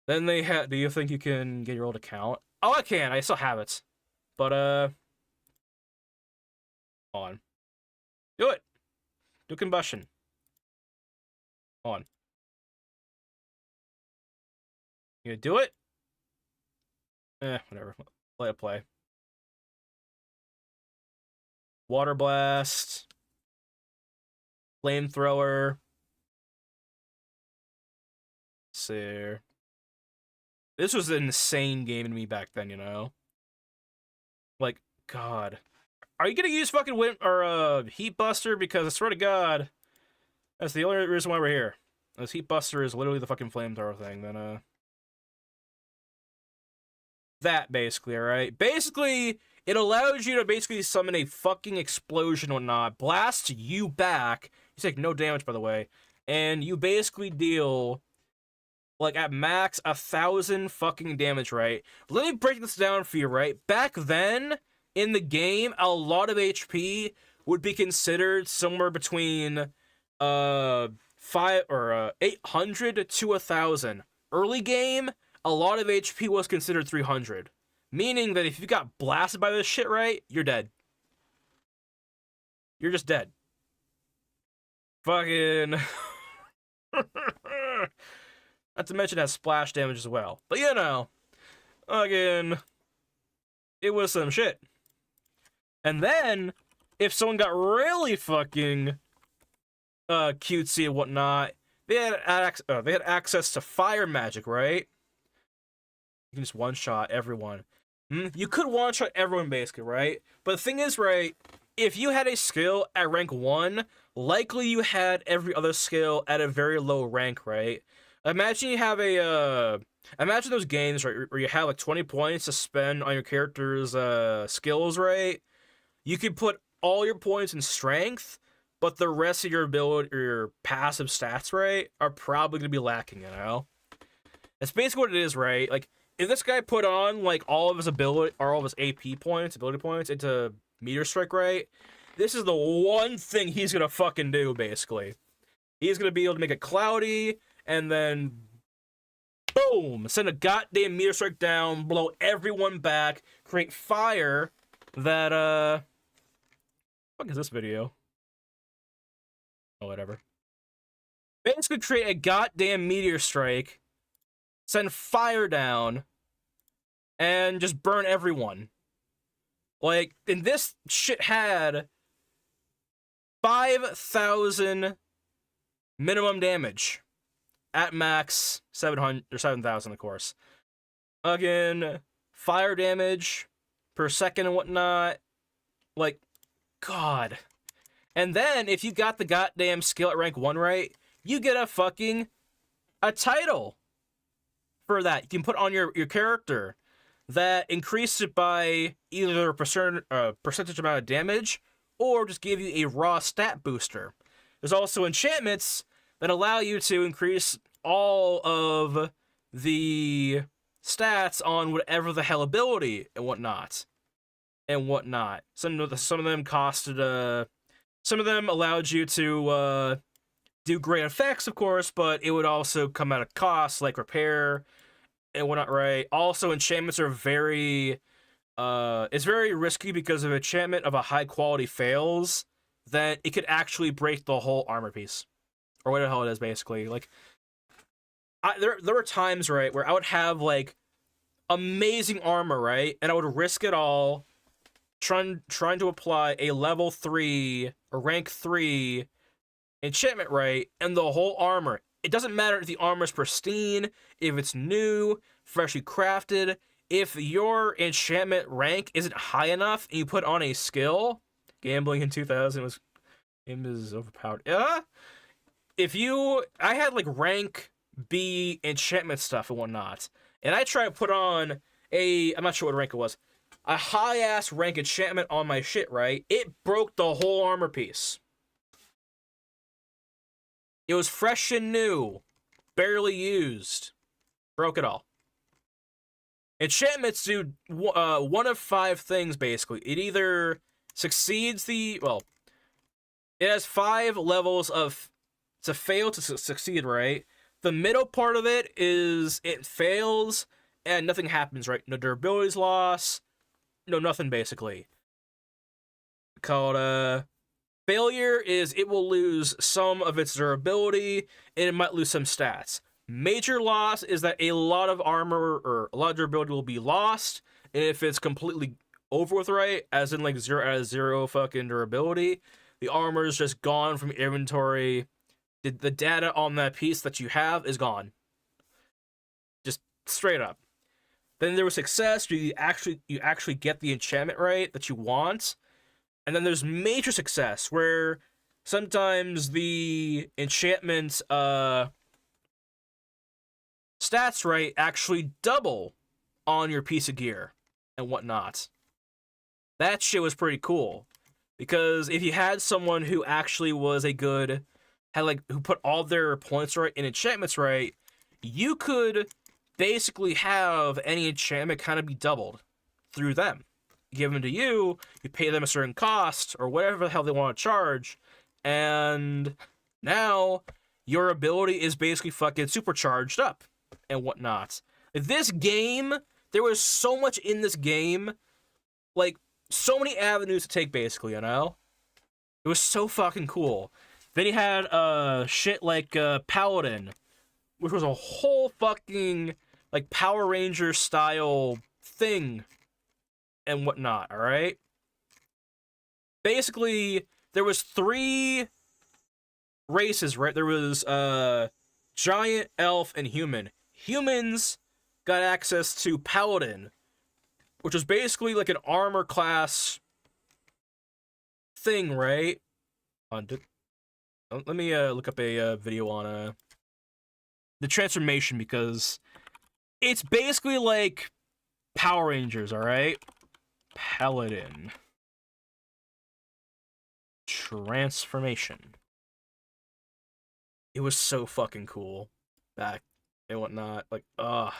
Speaker 1: Then they had. Do you think you can get your old account? Oh, I can. I still have it. But hold on. Do it. Do Combustion. Hold on. You gonna do it? Whatever. Let it play. Water Blast. Flamethrower. See. This was an insane game to me back then, you know? Like, God. Are you gonna use fucking wind or Heat Buster? Because I swear to God, that's the only reason why we're here. This Heat Buster is literally the fucking flamethrower thing. Then that basically, alright? Basically, it allows you to basically summon a fucking explosion or whatnot, blast you back. You take no damage, by the way, and you basically deal, like, at max 1,000 fucking damage, right? Let me break this down for you, right? Back then, in the game, a lot of HP would be considered somewhere between 800 to 1,000. Early game, a lot of HP was considered 300. Meaning that if you got blasted by this shit, right, you're dead. You're just dead. Fucking... Not to mention it has splash damage as well. But you know, again, it was some shit. And then, if someone got really fucking cutesy and whatnot, they had access to fire magic, right? You can just one-shot everyone. You could one-shot everyone, basically, right? But the thing is, right, if you had a skill at rank 1, likely you had every other skill at a very low rank, right? Imagine you have imagine those games, right, where you have, like, 20 points to spend on your character's skills, right? You could put all your points in strength, but the rest of your ability, or your passive stats, right, are probably going to be lacking, you know? That's basically what it is, right? Like, if this guy put on, like, all of his ability, or all of his AP points, ability points, into Meteor Strike, right? This is the one thing he's gonna fucking do, basically. He's gonna be able to make it cloudy, and then, boom! Send a goddamn Meteor Strike down, blow everyone back, create fire that, fuck is this video? Oh, whatever. Basically create a goddamn Meteor Strike send fire down, and just burn everyone. Like, and this shit had 5,000 minimum damage. At max, 700 or 7,000, of course. Again, fire damage per second and whatnot. Like, God. And then, if you got the goddamn skill at rank 1 right, you get a title for that. You can put on your character that increased it by either a percentage amount of damage or just give you a raw stat booster. There's also enchantments that allow you to increase all of the stats on whatever the hell ability and whatnot. Some of them costed some of them allowed you to do great effects, of course, but it would also come at a cost, like repair and whatnot, right? Also, enchantments are very it's very risky because if enchantment of a high quality fails, then it could actually break the whole armor piece. Or whatever the hell it is, basically. Like, there were times, right, where I would have, like, amazing armor, right? And I would risk it all trying to apply a level 3 or rank 3 enchantment, right? And the whole armor. It doesn't matter if the armor is pristine, if it's new, freshly crafted. If your enchantment rank isn't high enough and you put on a skill, gambling in 2000 is overpowered. I had like rank B enchantment stuff and whatnot, and I tried to put on I'm not sure what rank it was, a high ass rank enchantment on my shit, right? It broke the whole armor piece. It was fresh and new, barely used, broke it all. Enchantments do one of 5 things, basically. It either succeeds it has 5 levels of to fail to succeed, right? The middle part of it is it fails and nothing happens, right? No durability is lost, no nothing, basically. Called failure is it will lose some of its durability and it might lose some stats. Major loss is that a lot of armor or a lot of durability will be lost if it's completely over with, right? As in like 0 out of 0 fucking durability. The armor is just gone from inventory. The data on that piece that you have is gone. Just straight up. Then there was success. You actually get the enchantment right that you want. And then there's major success where sometimes the enchantment stats right actually double on your piece of gear and whatnot. That shit was pretty cool. Because if you had someone who actually was who put all their points right and enchantments right, you could basically have any enchantment kind of be doubled through them. Give them to you, you pay them a certain cost, or whatever the hell they want to charge, and now your ability is basically fucking supercharged up and whatnot. This game, there was so much in this game, like, so many avenues to take, basically, you know? It was so fucking cool. Then you had shit like Paladin, which was a whole fucking like Power Ranger style thing and whatnot, alright? Basically, there was 3 races, right? There was giant, elf, and human. Humans got access to Paladin, which was basically like an armor class thing, right? Let me look up a video on the transformation, because it's basically like Power Rangers, alright? Paladin. Transformation. It was so fucking cool back and whatnot. Like, on.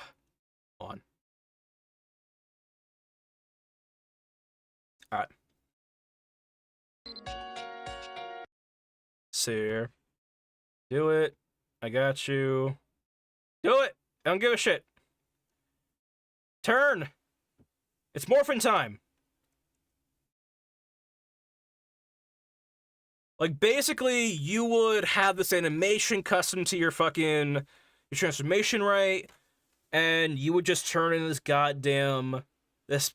Speaker 1: Alright. See here. Do it. I got you. Do it! I don't give a shit. Turn! It's morphin' time! Like, basically, you would have this animation custom to your transformation, right? and you would just turn into this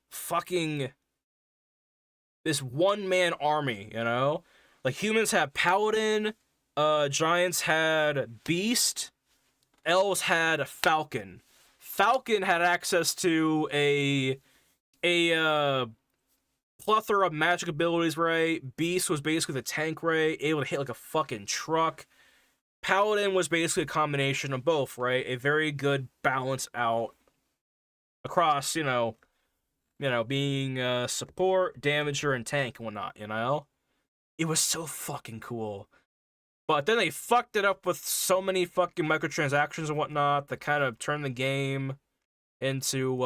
Speaker 1: one-man army, you know? Like, humans had Paladin, giants had Beast, elves had Falcon. Falcon had access to a plethora of magic abilities, right? Beast was basically the tank, right? Able to hit like a fucking truck. Paladin was basically a combination of both, right? A very good balance out across, being support, damager, and tank and whatnot, you know? It was so fucking cool. But then they fucked it up with so many fucking microtransactions and whatnot that kind of turned the game into,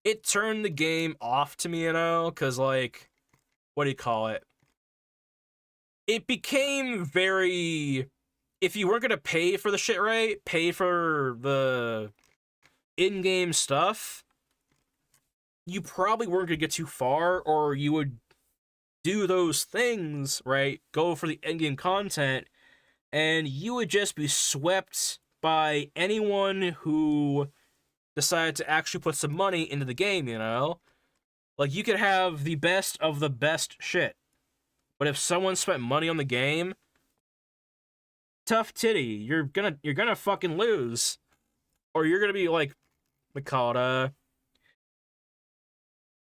Speaker 1: it turned the game off to me, you know? Because, like, what do you call it? It became very... If you weren't going to pay for the shit, right? Pay for the in-game stuff, you probably weren't going to get too far, or you would do those things, right? Go for the in-game content, and you would just be swept by anyone who decided to actually put some money into the game, you know? Like, you could have the best of the best shit, but if someone spent money on the game, tough titty, you're gonna fucking lose. Or you're gonna be like, we call it,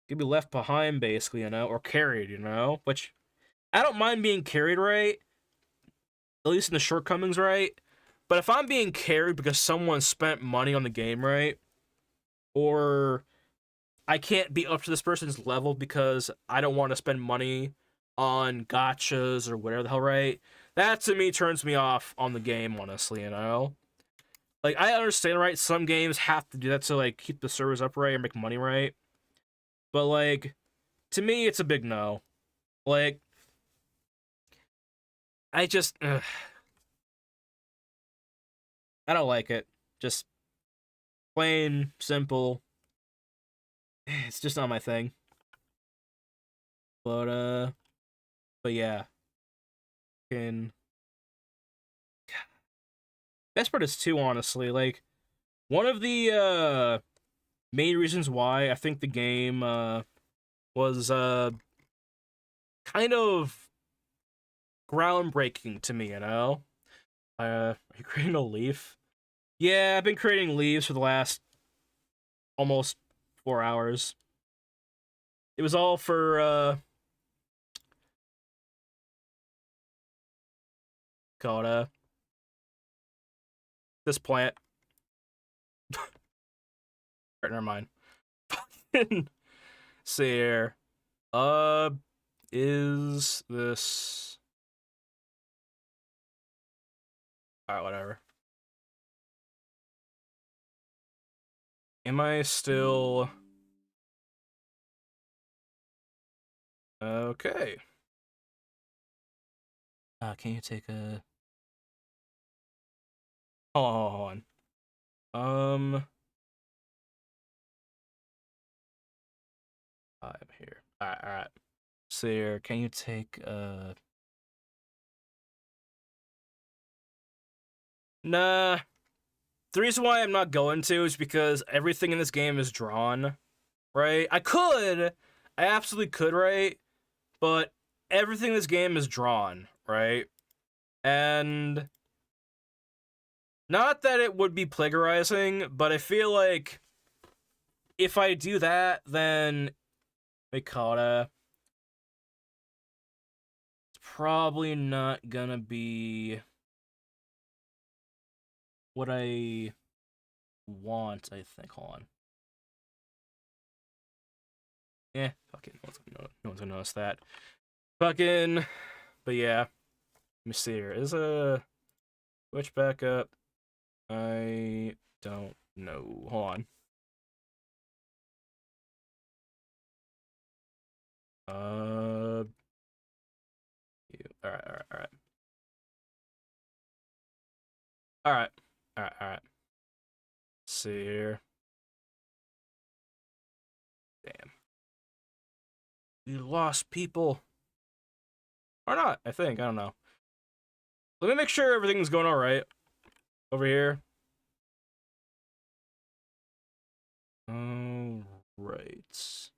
Speaker 1: you'll be left behind, basically, you know, or carried, you know? Which, I don't mind being carried, right? At least in the shortcomings, right? But if I'm being carried because someone spent money on the game, right? Or I can't be up to this person's level because I don't want to spend money on gotchas or whatever the hell, right? That, to me, turns me off on the game, honestly, you know? Like, I understand, right? Some games have to do that to, like, keep the servers up, right? Or make money, right? But, like, to me, it's a big no. Like, I just... I don't like it. Just plain, simple. It's just not my thing. But yeah. Best part is too, honestly. Like, one of the main reasons why I think the game was kind of groundbreaking to me, you know? Are you creating a leaf? Yeah, I've been creating leaves for the last almost 4 hours. It was all for called this plant. Alright, never mind. See here. Is this... Alright, whatever. Am I still... Okay. Can you take a... Hold on. I'm here. Alright. So here, can you take Nah. The reason why I'm not going to is because everything in this game is drawn, right? I absolutely could, right? But everything in this game is drawn, right? And not that it would be plagiarizing, but I feel like if I do that, then it's probably not gonna be what I want, I think. Hold on. Yeah, fucking, no one's gonna notice that. Fucking, but yeah. Let me see here. Is a switch back up? I don't know. Hold on. Alright. Alright. See here. Damn. We lost people. Or not, I think. I don't know. Let me make sure everything's going alright over here. right.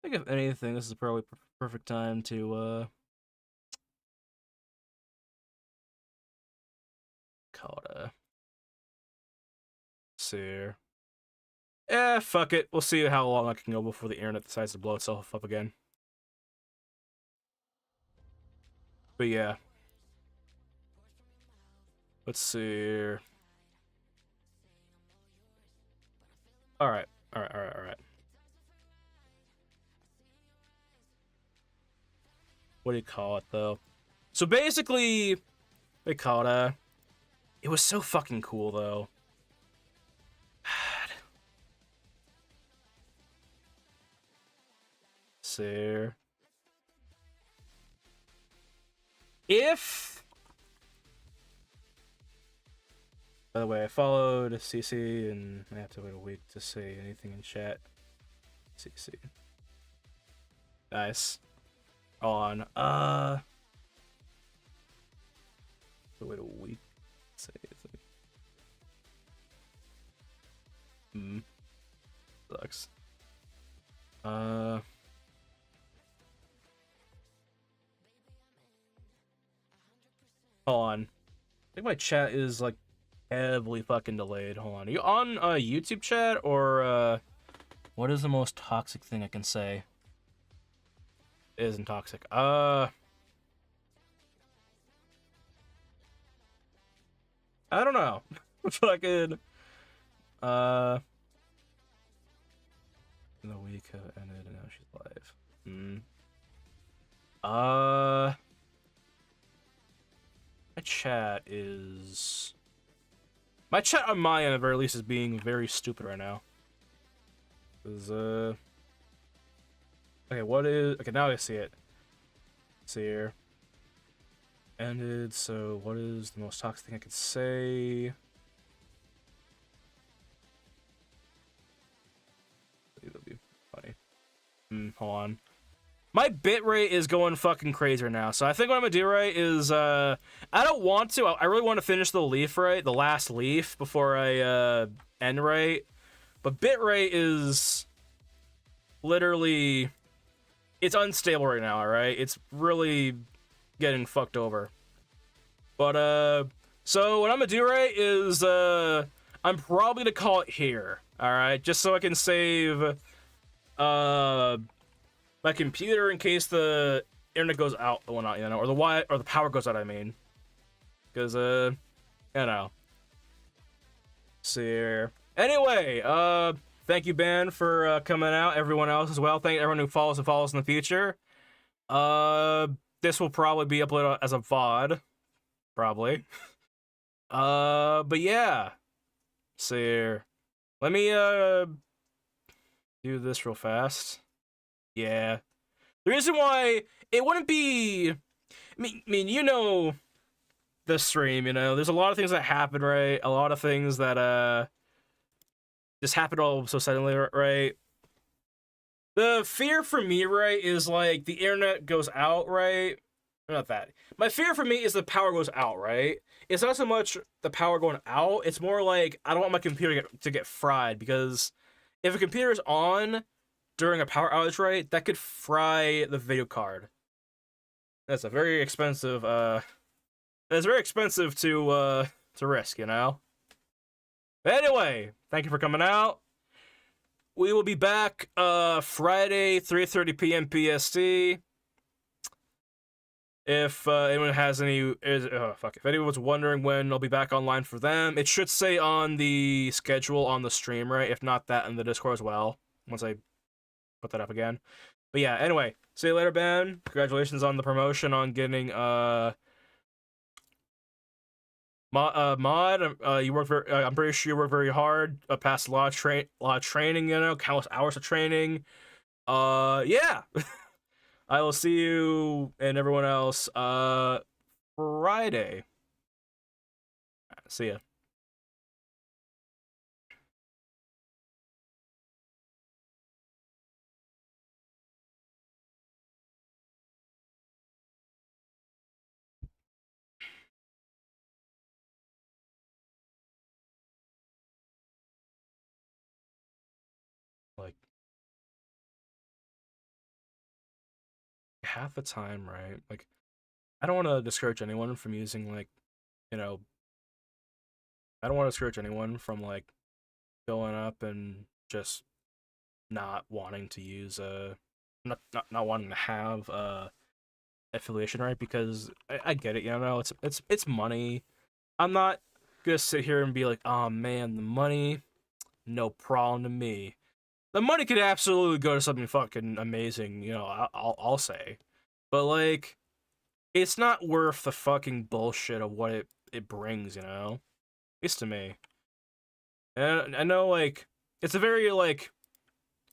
Speaker 1: I think if anything, this is probably perfect time to call it a see. Fuck it. We'll see how long I can go before the internet decides to blow itself up again. But yeah. Let's see here. Alright. What do you call it, though? So basically, they call it, it was so fucking cool, though. See here. If... By the way, I followed CC, and I have to wait a week to say anything in chat. CC. Nice. On, wait a week to say anything. Sucks. Hold on. I think my chat is, like, heavily fucking delayed. Hold on. Are you on YouTube chat, or what is the most toxic thing I can say? It isn't toxic. I don't know. Fucking the week ended and now she's live. My chat is... My chat on my end, at the very least, is being very stupid right now. Cause, okay, what is... Okay, now I see it. Let's see here. Ended, so what is the most toxic thing I could say? That'd be funny. Hold on. My bitrate is going fucking crazy right now, so I think what I'm gonna do, right, is, I don't want to, I really want to finish the leaf, right, the last leaf, before I, end right, but bitrate is literally, it's unstable right now, alright, it's really getting fucked over, but, so what I'm gonna do, right, is, I'm probably gonna call it here, alright, just so I can save, my computer in case the internet goes out or whatnot, you know, or the power goes out, I mean. Because, you know. See here. Anyway, thank you, Ben, for coming out. Everyone else as well. Thank everyone who follows and follows in the future. This will probably be uploaded as a VOD. Probably. But yeah. See here. Let me, do this real fast. Yeah. The reason why it wouldn't be... I mean, you know the stream, you know? There's a lot of things that happen, right? A lot of things that, just happen all so suddenly, right? The fear for me, right, is, like, the internet goes out, right? Not that. My fear for me is the power goes out, right? It's not so much the power going out, it's more like, I don't want my computer to get fried, because if a computer is on during a power outage, right, that could fry the video card. That's a very expensive, that's very expensive to risk, you know? But anyway, thank you for coming out. We will be back, Friday, 3:30 p.m. PST. If, anyone has any, if anyone's wondering when I'll be back online for them, it should say on the schedule on the stream, right? If not, that in the Discord as well, once I put that up again. But yeah, anyway, see you later, Ben. Congratulations on the promotion, on getting mod. You work very, I'm pretty sure you work very hard, passed a lot of training, you know, countless hours of training. Yeah. I will see you and everyone else Friday. See ya. half the time, right? Like, I don't want to discourage anyone from using, like, you know, I don't want to discourage anyone from, like, going up and just not wanting to use not wanting to have affiliation, right? Because I get it, you know, it's money. I'm not gonna sit here and be like, oh man, the money, no problem to me. The money could absolutely go to something fucking amazing, you know. I'll say, but like, it's not worth the fucking bullshit of what it brings, you know. At least to me. And I know, like, it's a very like